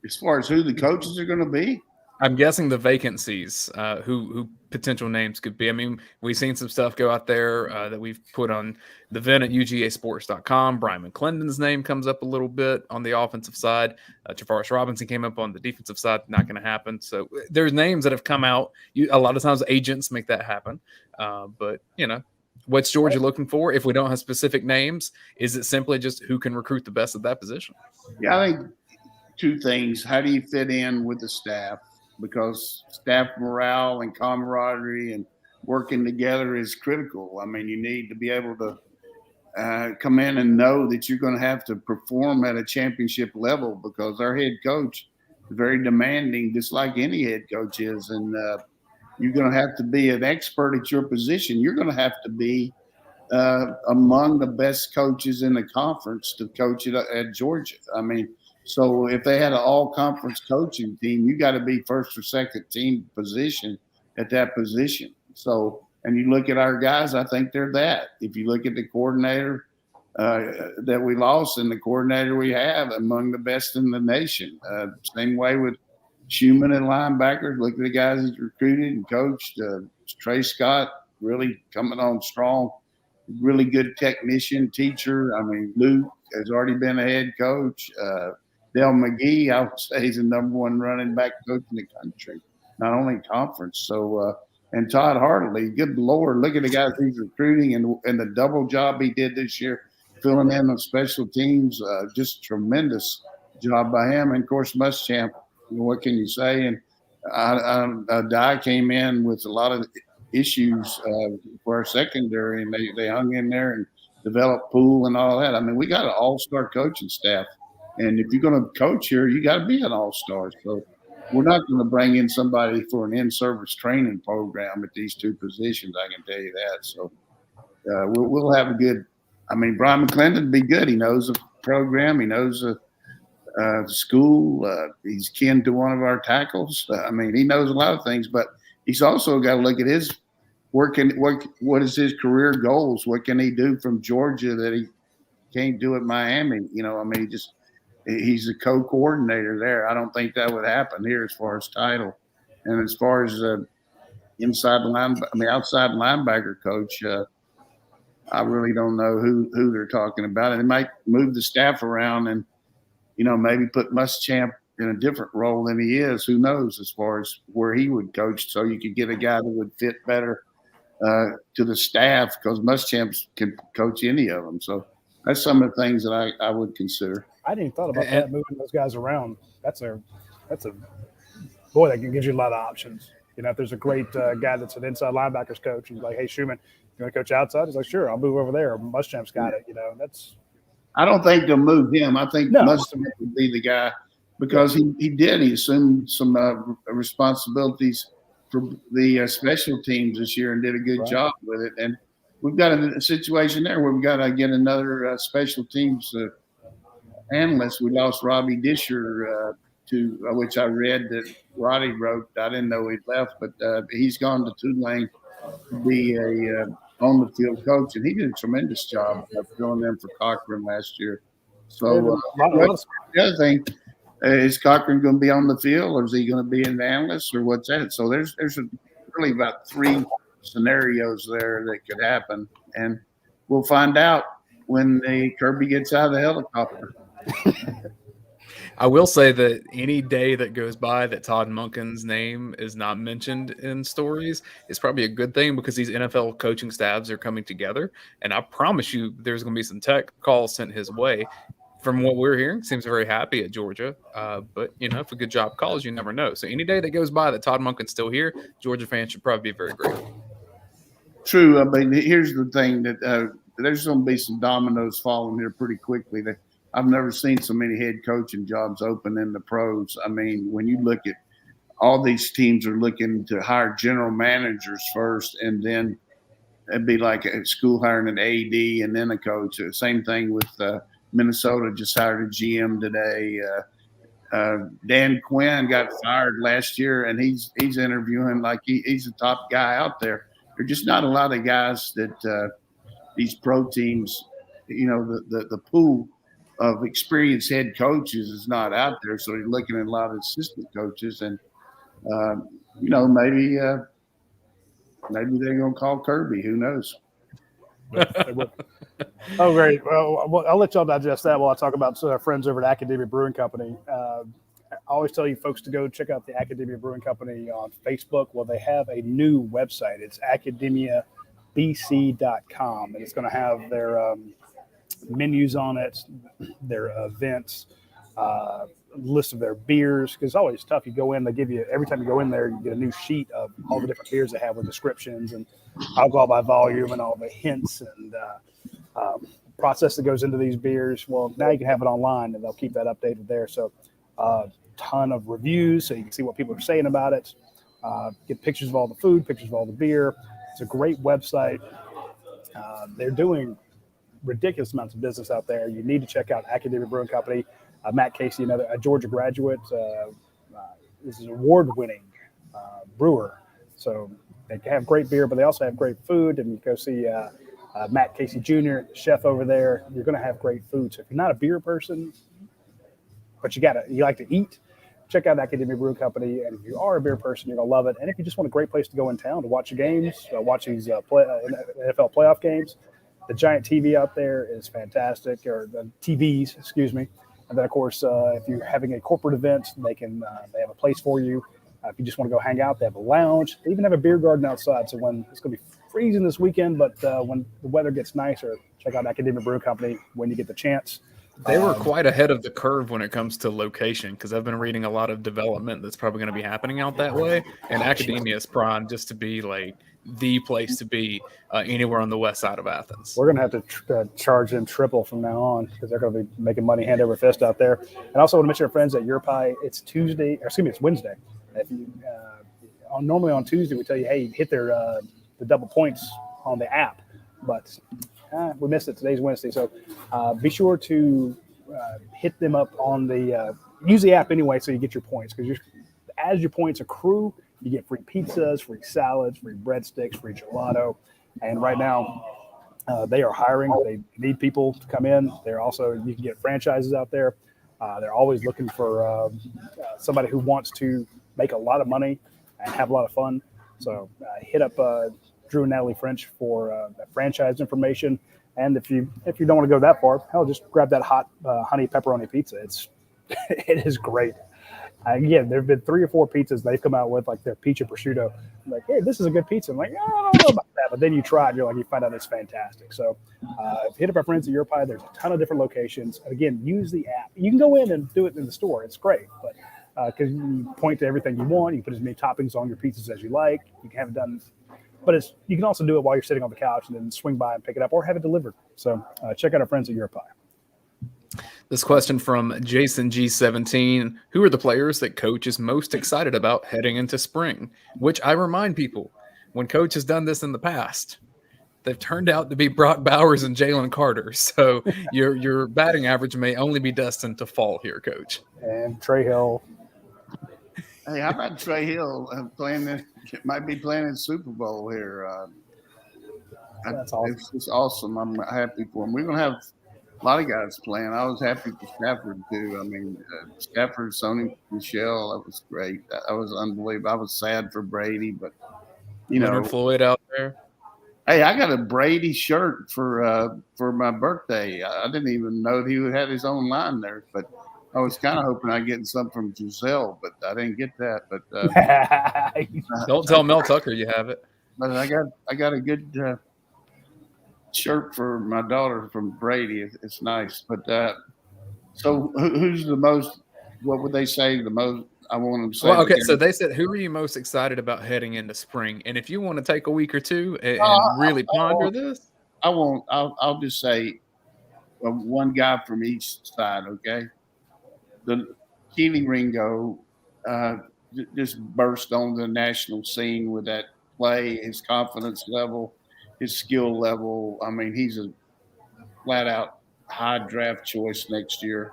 As far as who the coaches are going to be? I'm guessing the vacancies, who potential names could be. I mean, we've seen some stuff go out there that we've put on the Vin at UGAsports.com. Brian McClendon's name comes up a little bit on the offensive side. Javarius Robinson came up on the defensive side. Not going to happen. So there's names that have come out. A lot of times agents make that happen. But, what's Georgia looking for? If we don't have specific names, is it simply just who can recruit the best at that position? Yeah, I think 2 things. How do you fit in with the staff? Because staff morale and camaraderie and working together is critical. I mean, you need to be able to come in and know that you're going to have to perform at a championship level, because our head coach is very demanding, just like any head coach is. And you're going to have to be an expert at your position. You're going to have to be among the best coaches in the conference to coach it at Georgia. I mean, so if they had an all-conference coaching team, you got to be first or second team position at that position. So, and you look at our guys, I think they're that. If you look at the coordinator, that we lost, and the coordinator we have among the best in the nation. Same way with Schumann and linebackers. Look at the guys he's recruited and coached. Trey Scott really coming on strong. Really good technician, teacher. I mean, Luke has already been a head coach. Dale McGee, I would say, he's the number one running back coach in the country, not only conference. So, and Todd Hartley, good Lord, look at the guys he's recruiting and the double job he did this year, filling in on special teams. Just tremendous job by him. And, of course, Muschamp, what can you say? And Dye came in with a lot of issues for our secondary, and they hung in there and developed Poole and all that. I mean, we got an all-star coaching staff. And if you're going to coach here, you got to be an all-star. So we're not going to bring in somebody for an in-service training program at these two positions, I can tell you that. So we'll have a good – I mean, Brian McClendon would be good. He knows the program. He knows the school. He's kin to one of our tackles. I mean, he knows a lot of things, but he's also got to look at his what is his career goals? What can he do from Georgia that he can't do at Miami? You know, I mean, he's a co-coordinator there. I don't think that would happen here as far as title. And as far as outside linebacker coach, I really don't know who they're talking about. And they might move the staff around and, you know, maybe put Muschamp in a different role than he is. Who knows as far as where he would coach, so you could get a guy that would fit better to the staff, because Muschamp can coach any of them. So that's some of the things that I would consider. I didn't even thought about that, moving those guys around. That's a boy, that gives you a lot of options. You know, if there's a great guy that's an inside linebackers coach, and he's like, hey, Schumann, you want to coach outside? He's like, sure, I'll move over there. Muschamp's got it. You know, I don't think they'll move him. I think Muschamp would be the guy, because he assumed some responsibilities for the special teams this year and did a good job with it. And we've got a situation there where we've got to get another special teams analyst. We lost Robbie Disher to which I read that Radi wrote. I didn't know he'd left, but he's gone to Tulane to be a on-the-field coach, and he did a tremendous job of filling them for Cochran last year. So the other thing, is Cochran going to be on the field, or is he going to be an analyst, or what's that? So there's really about three scenarios there that could happen, and we'll find out when Kirby gets out of the helicopter. I will say that any day that goes by that Todd Monken's name is not mentioned in stories is probably a good thing, because these NFL coaching staffs are coming together. And I promise you there's going to be some tech calls sent his way. From what we're hearing, seems very happy at Georgia. But, you know, if a good job calls, you never know. So any day that goes by that Todd Monken's still here, Georgia fans should probably be very grateful. True. I mean, here's the thing, that there's going to be some dominoes falling here pretty quickly. I've never seen so many head coaching jobs open in the pros. I mean, when you look at all these teams are looking to hire general managers first, and then it'd be like a school hiring an AD and then a coach. Same thing with Minnesota just hired a GM today. Dan Quinn got fired last year, and he's interviewing like he's the top guy out there. There's just not a lot of guys that these pro teams, you know, the pool of experienced head coaches is not out there. So you're looking at a lot of assistant coaches, and you know, maybe they're going to call Kirby. Who knows? Oh, great. Well, I'll let y'all digest that while I talk about our friends over at Academia Brewing Company. I always tell you folks to go check out the Academia Brewing Company on Facebook. Well, they have a new website. It's academiabc.com, and it's going to have their menus on it, their events, list of their beers, because it's always tough. You go in, they give you, every time you go in there, you get a new sheet of all the different beers they have with descriptions and alcohol by volume and all the hints and process that goes into these beers. Well, now you can have it online, and they'll keep that updated there. So ton of reviews, so you can see what people are saying about it, get pictures of all the food, pictures of all the beer. It's a great website. They're doing ridiculous amounts of business out there. You need to check out Academia Brewing Company. Matt Casey, a Georgia graduate, this is an award-winning brewer. So they have great beer, but they also have great food. And you go see Matt Casey Jr., chef over there. You're going to have great food. So if you're not a beer person, but you like to eat, check out Academia Brewing Company. And if you are a beer person, you're going to love it. And if you just want a great place to go in town to watch the games, watch these NFL playoff games, the giant TV out there is fantastic, or the TVs, excuse me. And then, of course, if you're having a corporate event, they have a place for you. If you just want to go hang out, they have a lounge. They even have a beer garden outside. So when it's going to be freezing this weekend, but when the weather gets nicer, check out Academia Brewing Company when you get the chance. They were quite ahead of the curve when it comes to location, because I've been reading a lot of development that's probably going to be happening out that way. And Academia is primed just to be like the place to be anywhere on the west side of Athens. We're going to have to charge them triple from now on, because they're going to be making money hand over fist out there. And also want to mention our friends at Your Pie. It's Wednesday. If you normally on Tuesday we tell you, hey, hit their the double points on the app, but we missed it. Today's Wednesday, so be sure to hit them up on the use the app anyway, so you get your points, because as your points accrue, you get free pizzas, free salads, free breadsticks, free gelato. And right now they are hiring. They need people to come in. You can get franchises out there. They're always looking for somebody who wants to make a lot of money and have a lot of fun. So hit up Drew and Natalie French for that franchise information. And if you don't want to go that far, hell, just grab that hot honey pepperoni pizza. It is great. Again, there have been 3 or 4 pizzas they've come out with, like their peach and prosciutto. I'm like, hey, this is a good pizza. I'm like, I don't know about that. But then you try it, you find out it's fantastic. So hit up our friends at Your Pie. There's a ton of different locations. And again, use the app. You can go in and do it in the store. It's great. But because you point to everything you want, you put as many toppings on your pizzas as you like. You can have it done. But you can also do it while you're sitting on the couch and then swing by and pick it up or have it delivered. So check out our friends at Your Pie. This question from Jason G17. Who are the players that Coach is most excited about heading into spring? Which I remind people, when Coach has done this in the past, they've turned out to be Brock Bowers and Jalen Carter. So your batting average may only be destined to fall here, Coach. And Trey Hill. Hey, how about Trey Hill might be playing in Super Bowl here? That's awesome. It's awesome. I'm happy for him. We're going to have a lot of guys playing. I was happy for Stafford, too. I mean, Stafford, Sony Michel, that was great. That was unbelievable. I was sad for Brady, but, Leonard Floyd out there. Hey, I got a Brady shirt for my birthday. I didn't even know he had his own line there, but I was kind of hoping I'd get some from Giselle, but I didn't get that. But don't tell Mel Tucker you have it. But I got a good shirt for my daughter from Brady. It's nice. But so who's the most? What would they say the most? I want them to say. Well, okay, so they said, who are you most excited about heading into spring? And if you want to take a week or two and really ponder this, I'll just say one guy from each side. Okay. The Keely Ringo just burst on the national scene with that play, his confidence level, his skill level. I mean, he's a flat-out high draft choice next year.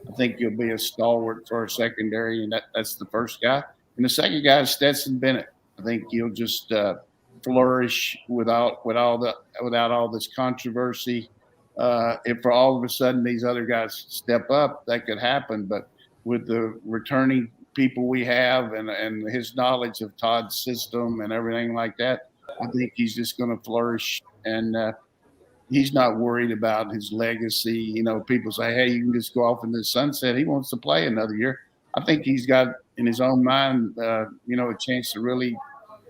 I think he'll be a stalwart for our secondary, and that's the first guy. And the second guy is Stetson Bennett. I think he'll just flourish without all this controversy. If for all of a sudden these other guys step up, that could happen. But with the returning people we have and his knowledge of Todd's system and everything like that, I think he's just going to flourish. And he's not worried about his legacy. People say, hey, you can just go off in the sunset. He wants to play another year. I think he's got in his own mind, a chance to really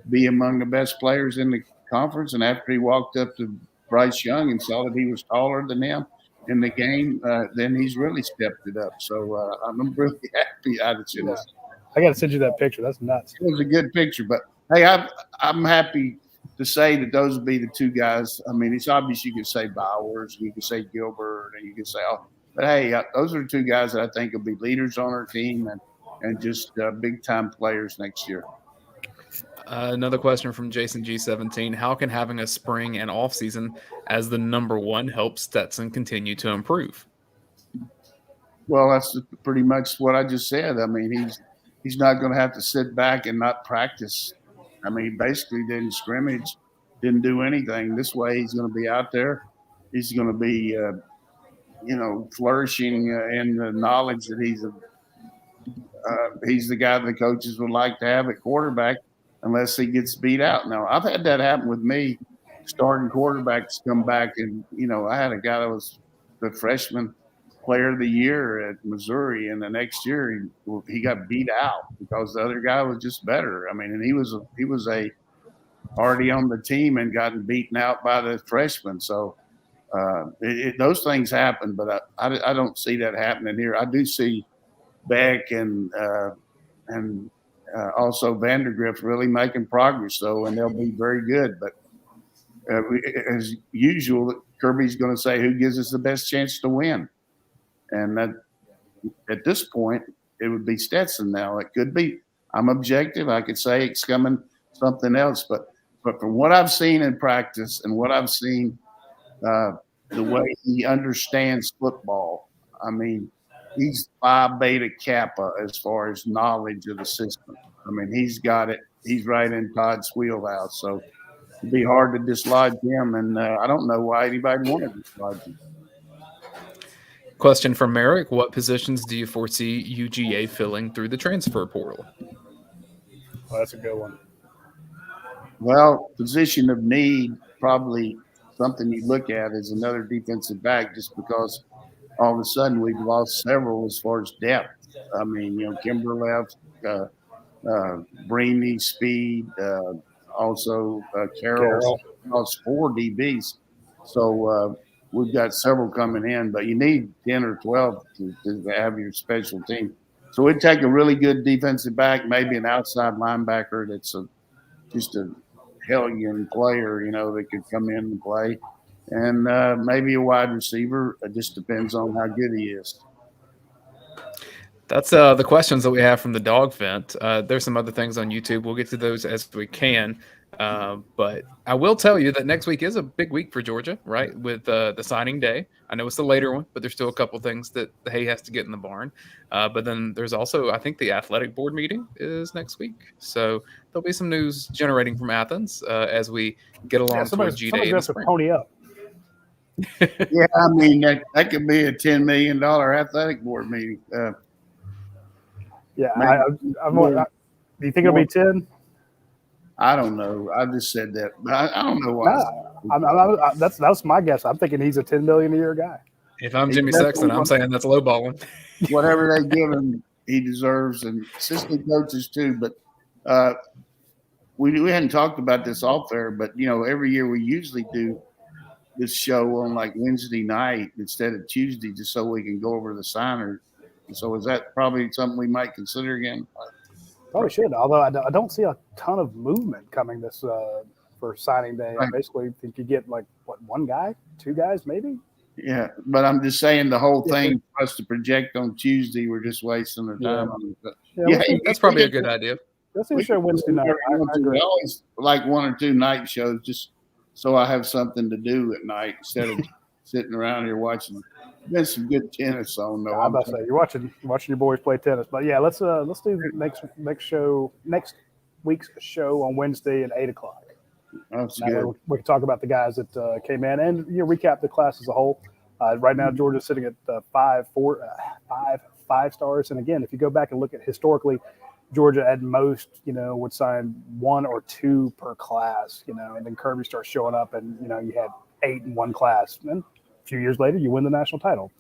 be among the best players in the conference. And after he walked up to Bryce Young and saw that he was taller than him in the game, then he's really stepped it up. So I'm really happy. I got to send you that picture. That's nuts. It was a good picture. But, hey, I'm happy to say that those would be the two guys. I mean, it's obvious you could say Bowers, you could say Gilbert, and you could say, but, hey, those are the two guys that I think will be leaders on our team and just big-time players next year. Another question from Jason G17. How can having a spring and off season as the number one help Stetson continue to improve? Well, that's pretty much what I just said. I mean, he's not going to have to sit back and not practice. I mean, he basically didn't scrimmage didn't do anything. This way, he's going to be out there. He's going to be, flourishing in the knowledge that he's the guy the coaches would like to have at quarterback, unless he gets beat out. Now, I've had that happen with me. Starting quarterbacks come back, and I had a guy that was the freshman player of the year at Missouri, and the next year he got beat out because the other guy was just better. I mean, and he was already on the team and gotten beaten out by the freshman. So those things happen, but I don't see that happening here. I do see Beck and also Vandergrift really making progress, though, and they'll be very good. But as usual, Kirby's going to say who gives us the best chance to win. And that, at this point, it would be Stetson now. It could be. I'm objective. I could say it's coming something else. But from what I've seen in practice and what I've seen, the way he understands football, I mean, he's Phi Beta Kappa as far as knowledge of the system. I mean, he's got it. He's right in Todd's wheelhouse. So it'd be hard to dislodge him, and I don't know why anybody wanted to dislodge him. Question from Merrick: what positions do you foresee UGA filling through the transfer portal? Well, that's a good one. Well, position of need, probably something you look at is another defensive back, just because all of a sudden we've lost several as far as depth. I mean, Kimber left, Breeny, Speed, also Carroll lost 4 DBs. So we've got several coming in, but you need 10 or 12 to have your special team. So we'd take a really good defensive back, maybe an outside linebacker that's just a hellion player, that could come in and play. And maybe a wide receiver. It just depends on how good he is. That's the questions that we have from the dog vent. There's some other things on YouTube. We'll get to those as we can. But I will tell you that next week is a big week for Georgia, right? With the signing day. I know it's the later one, but there's still a couple things that the hay has to get in the barn. But then there's also, I think, the athletic board meeting is next week. So there'll be some news generating from Athens as we get along towards G-Day in the spring. Pony up. Yeah, I mean, that could be a $10 million athletic board meeting. Yeah, do you think it'll be 10? I don't know. I just said that. I don't know why. Nah, that's my guess. I'm thinking he's a $10 million a year guy. If I'm Jimmy Sexton, I'm saying that's lowballing. Whatever they give him, he deserves, and assistant coaches too. But we hadn't talked about this off air, but every year we usually do this show on like Wednesday night instead of Tuesday, just so we can go over the signers. So is that probably something we might consider again? Probably should, although I don't see a ton of movement coming this for signing day. Right. I basically think you get one guy, 2 guys, maybe. Yeah, but I'm just saying the whole thing for us to project on Tuesday, we're just wasting our time on it. But that's probably a good idea. Let's do a show Wednesday night. I always like 1 or 2 night shows just so I have something to do at night instead of sitting around here watching. There's some good tennis on though. I'm about to say you're watching your boys play tennis, but yeah, let's do next week's show on Wednesday at 8:00. That's good. We can talk about the guys that came in and recap the class as a whole. Right now, Georgia's sitting at 5 stars, and again, if you go back and look at historically, Georgia at most would sign 1 or 2 per class, and then Kirby starts showing up, and you had 8 in one class, and a few years later, you win the national title.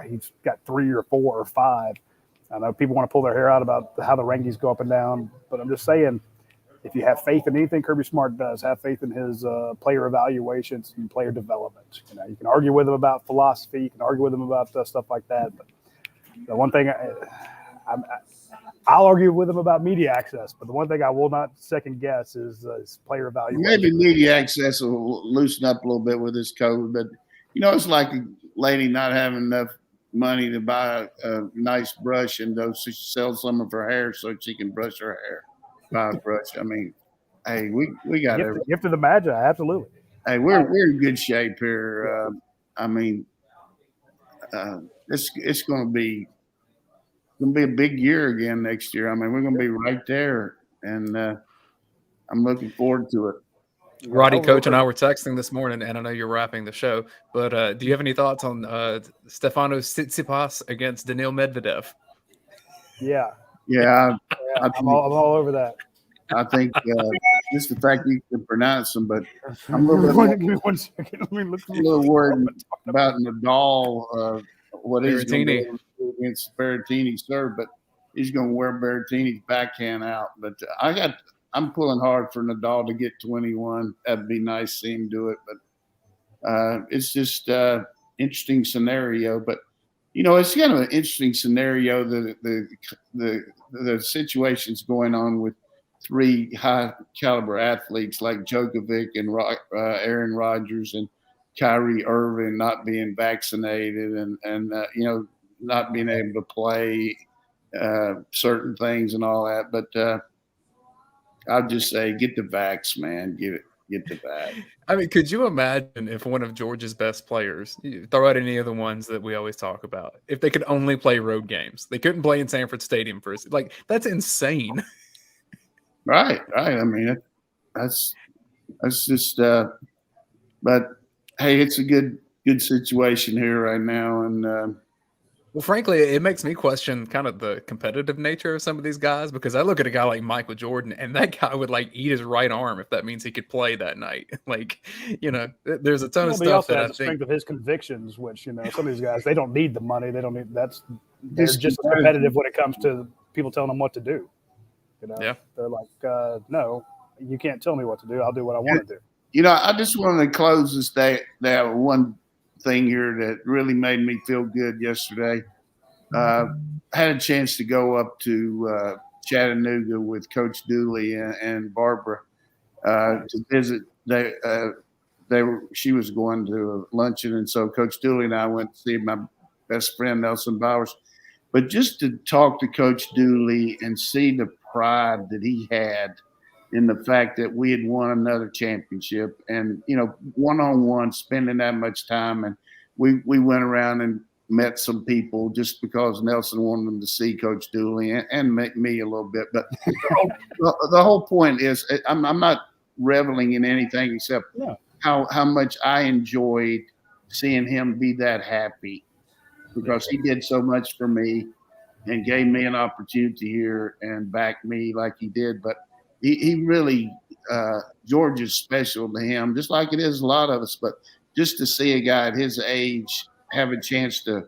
He's got 3 or 4 or 5. I know people want to pull their hair out about how the rankings go up and down, but I'm just saying, if you have faith in anything Kirby Smart does, have faith in his player evaluations and player development. You can argue with him about philosophy, you can argue with him about stuff like that. But the one thing I'll argue with him about media access, but the one thing I will not second guess is player evaluation. Maybe media access will loosen up a little bit with this COVID, but it's like a lady not having enough money to buy a nice brush and she sells some of her hair so she can brush her hair. Buy a brush. I mean, hey, we got it. Gift of the Magi, absolutely. Hey, we're in good shape here. I mean, it's going to be a big year again next year. I mean, we're going to be right there, and I'm looking forward to it. Radi, Coach, and I were texting this morning, and I know you're wrapping the show, but do you have any thoughts on Stefanos Tsitsipas against Daniil Medvedev? Yeah, I'm all over that. I think just the fact you can pronounce them, but I'm a little bit Give me 1 second. Let me look. a little worried about Nadal. What he's going to do against Berrettini's serve, but he's going to wear Berrettini's backhand out. But I'm pulling hard for Nadal to get 21. That'd be nice to see him do it. But it's just interesting scenario. But it's kind of an interesting scenario. The situations going on with 3 high caliber athletes like Djokovic and Aaron Rodgers and Kyrie Irving not being vaccinated and not being able to play certain things and all that. But I'll just say, get the vax, man. Get the vax. I mean, could you imagine if one of Georgia's best players, throw out any of the ones that we always talk about, if they could only play road games? They couldn't play in Sanford Stadium that's insane. Right. I mean, that's just. But hey, it's a good situation here right now, and. Well, frankly, it makes me question kind of the competitive nature of some of these guys, because I look at a guy like Michael Jordan, and that guy would eat his right arm if that means he could play that night. There's a ton of stuff. He also has the strength of his convictions, which some of these guys, they don't need the money. They don't need they're just as competitive when it comes to people telling them what to do. Yeah, they're like, no, you can't tell me what to do. I'll do what I want to do. I just wanted to close this day. There one thing here that really made me feel good yesterday. Had a chance to go up to Chattanooga with Coach Dooley and Barbara to visit. She was going to a luncheon, and so Coach Dooley and I went to see my best friend Nelson Bowers. But just to talk to Coach Dooley and see the pride that he had in the fact that we had won another championship, and one-on-one, spending that much time, and we went around and met some people just because Nelson wanted them to see Coach Dooley and make me a little bit. But the whole point is, I'm not reveling in anything except how much I enjoyed seeing him be that happy, because he did so much for me and gave me an opportunity here and backed me like he did. But he really, Georgia's special to him, just like it is a lot of us. But just to see a guy at his age have a chance to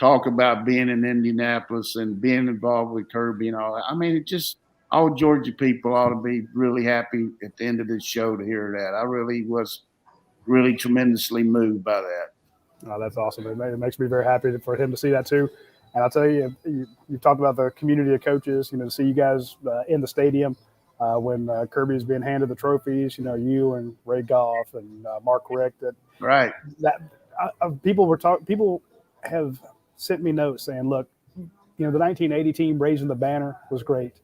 talk about being in Indianapolis and being involved with Kirby and all that. I mean, all Georgia people ought to be really happy at the end of this show to hear that. I really was tremendously moved by that. Oh, that's awesome. It makes me very happy for him to see that too. And I'll tell you, you've talked about the community of coaches, to see you guys in the stadium when Kirby is being handed the trophies, you and Ray Goff and Mark Rick. Right. People have sent me notes saying, look, the 1980 team raising the banner was great.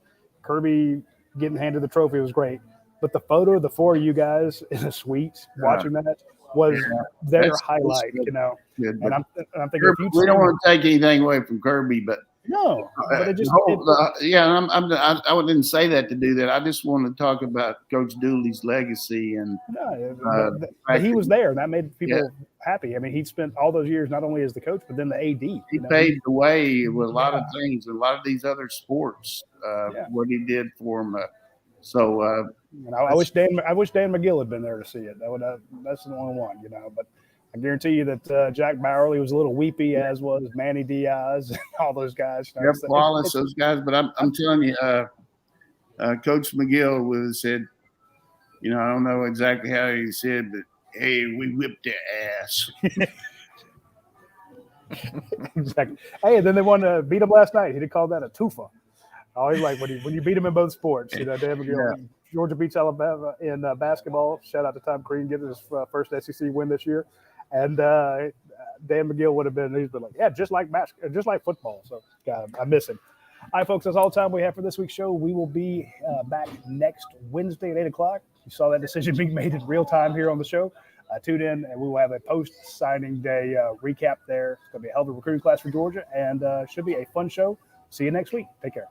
Kirby getting handed the trophy was great. But the photo of the 4 of you guys in a suite watching that was their highlight, good. And I'm thinking, we don't want to take anything away from Kirby, but no, but it just I didn't say that to do that. I just want to talk about Coach Dooley's legacy and but he was there. That made people happy. I mean, he spent all those years not only as the coach but then the AD. He paved the way with a lot of things, a lot of these other sports. What he did for them. I wish Dan McGill had been there to see it. That's the only one, But I guarantee you that Jack Bowerly was a little weepy, as was Manny Diaz and all those guys. Wallace, those guys. But I'm telling you, Coach McGill would have said, I don't know exactly how he said, but hey, we whipped their ass. Exactly. Hey, and then they won to beat him last night. He'd have called that a tufa. I always like when you beat them in both sports. Dan McGill, Georgia beats Alabama in basketball. Shout out to Tom Crean getting his first SEC win this year. And Dan McGill would have he's been like, just like football. So I miss him. All right, folks, that's all the time we have for this week's show. We will be back next Wednesday at 8 o'clock. You saw that decision being made in real time here on the show. Tune in, and we will have a post-signing day recap there. It's going to be a hell of a recruiting class for Georgia, and should be a fun show. See you next week. Take care.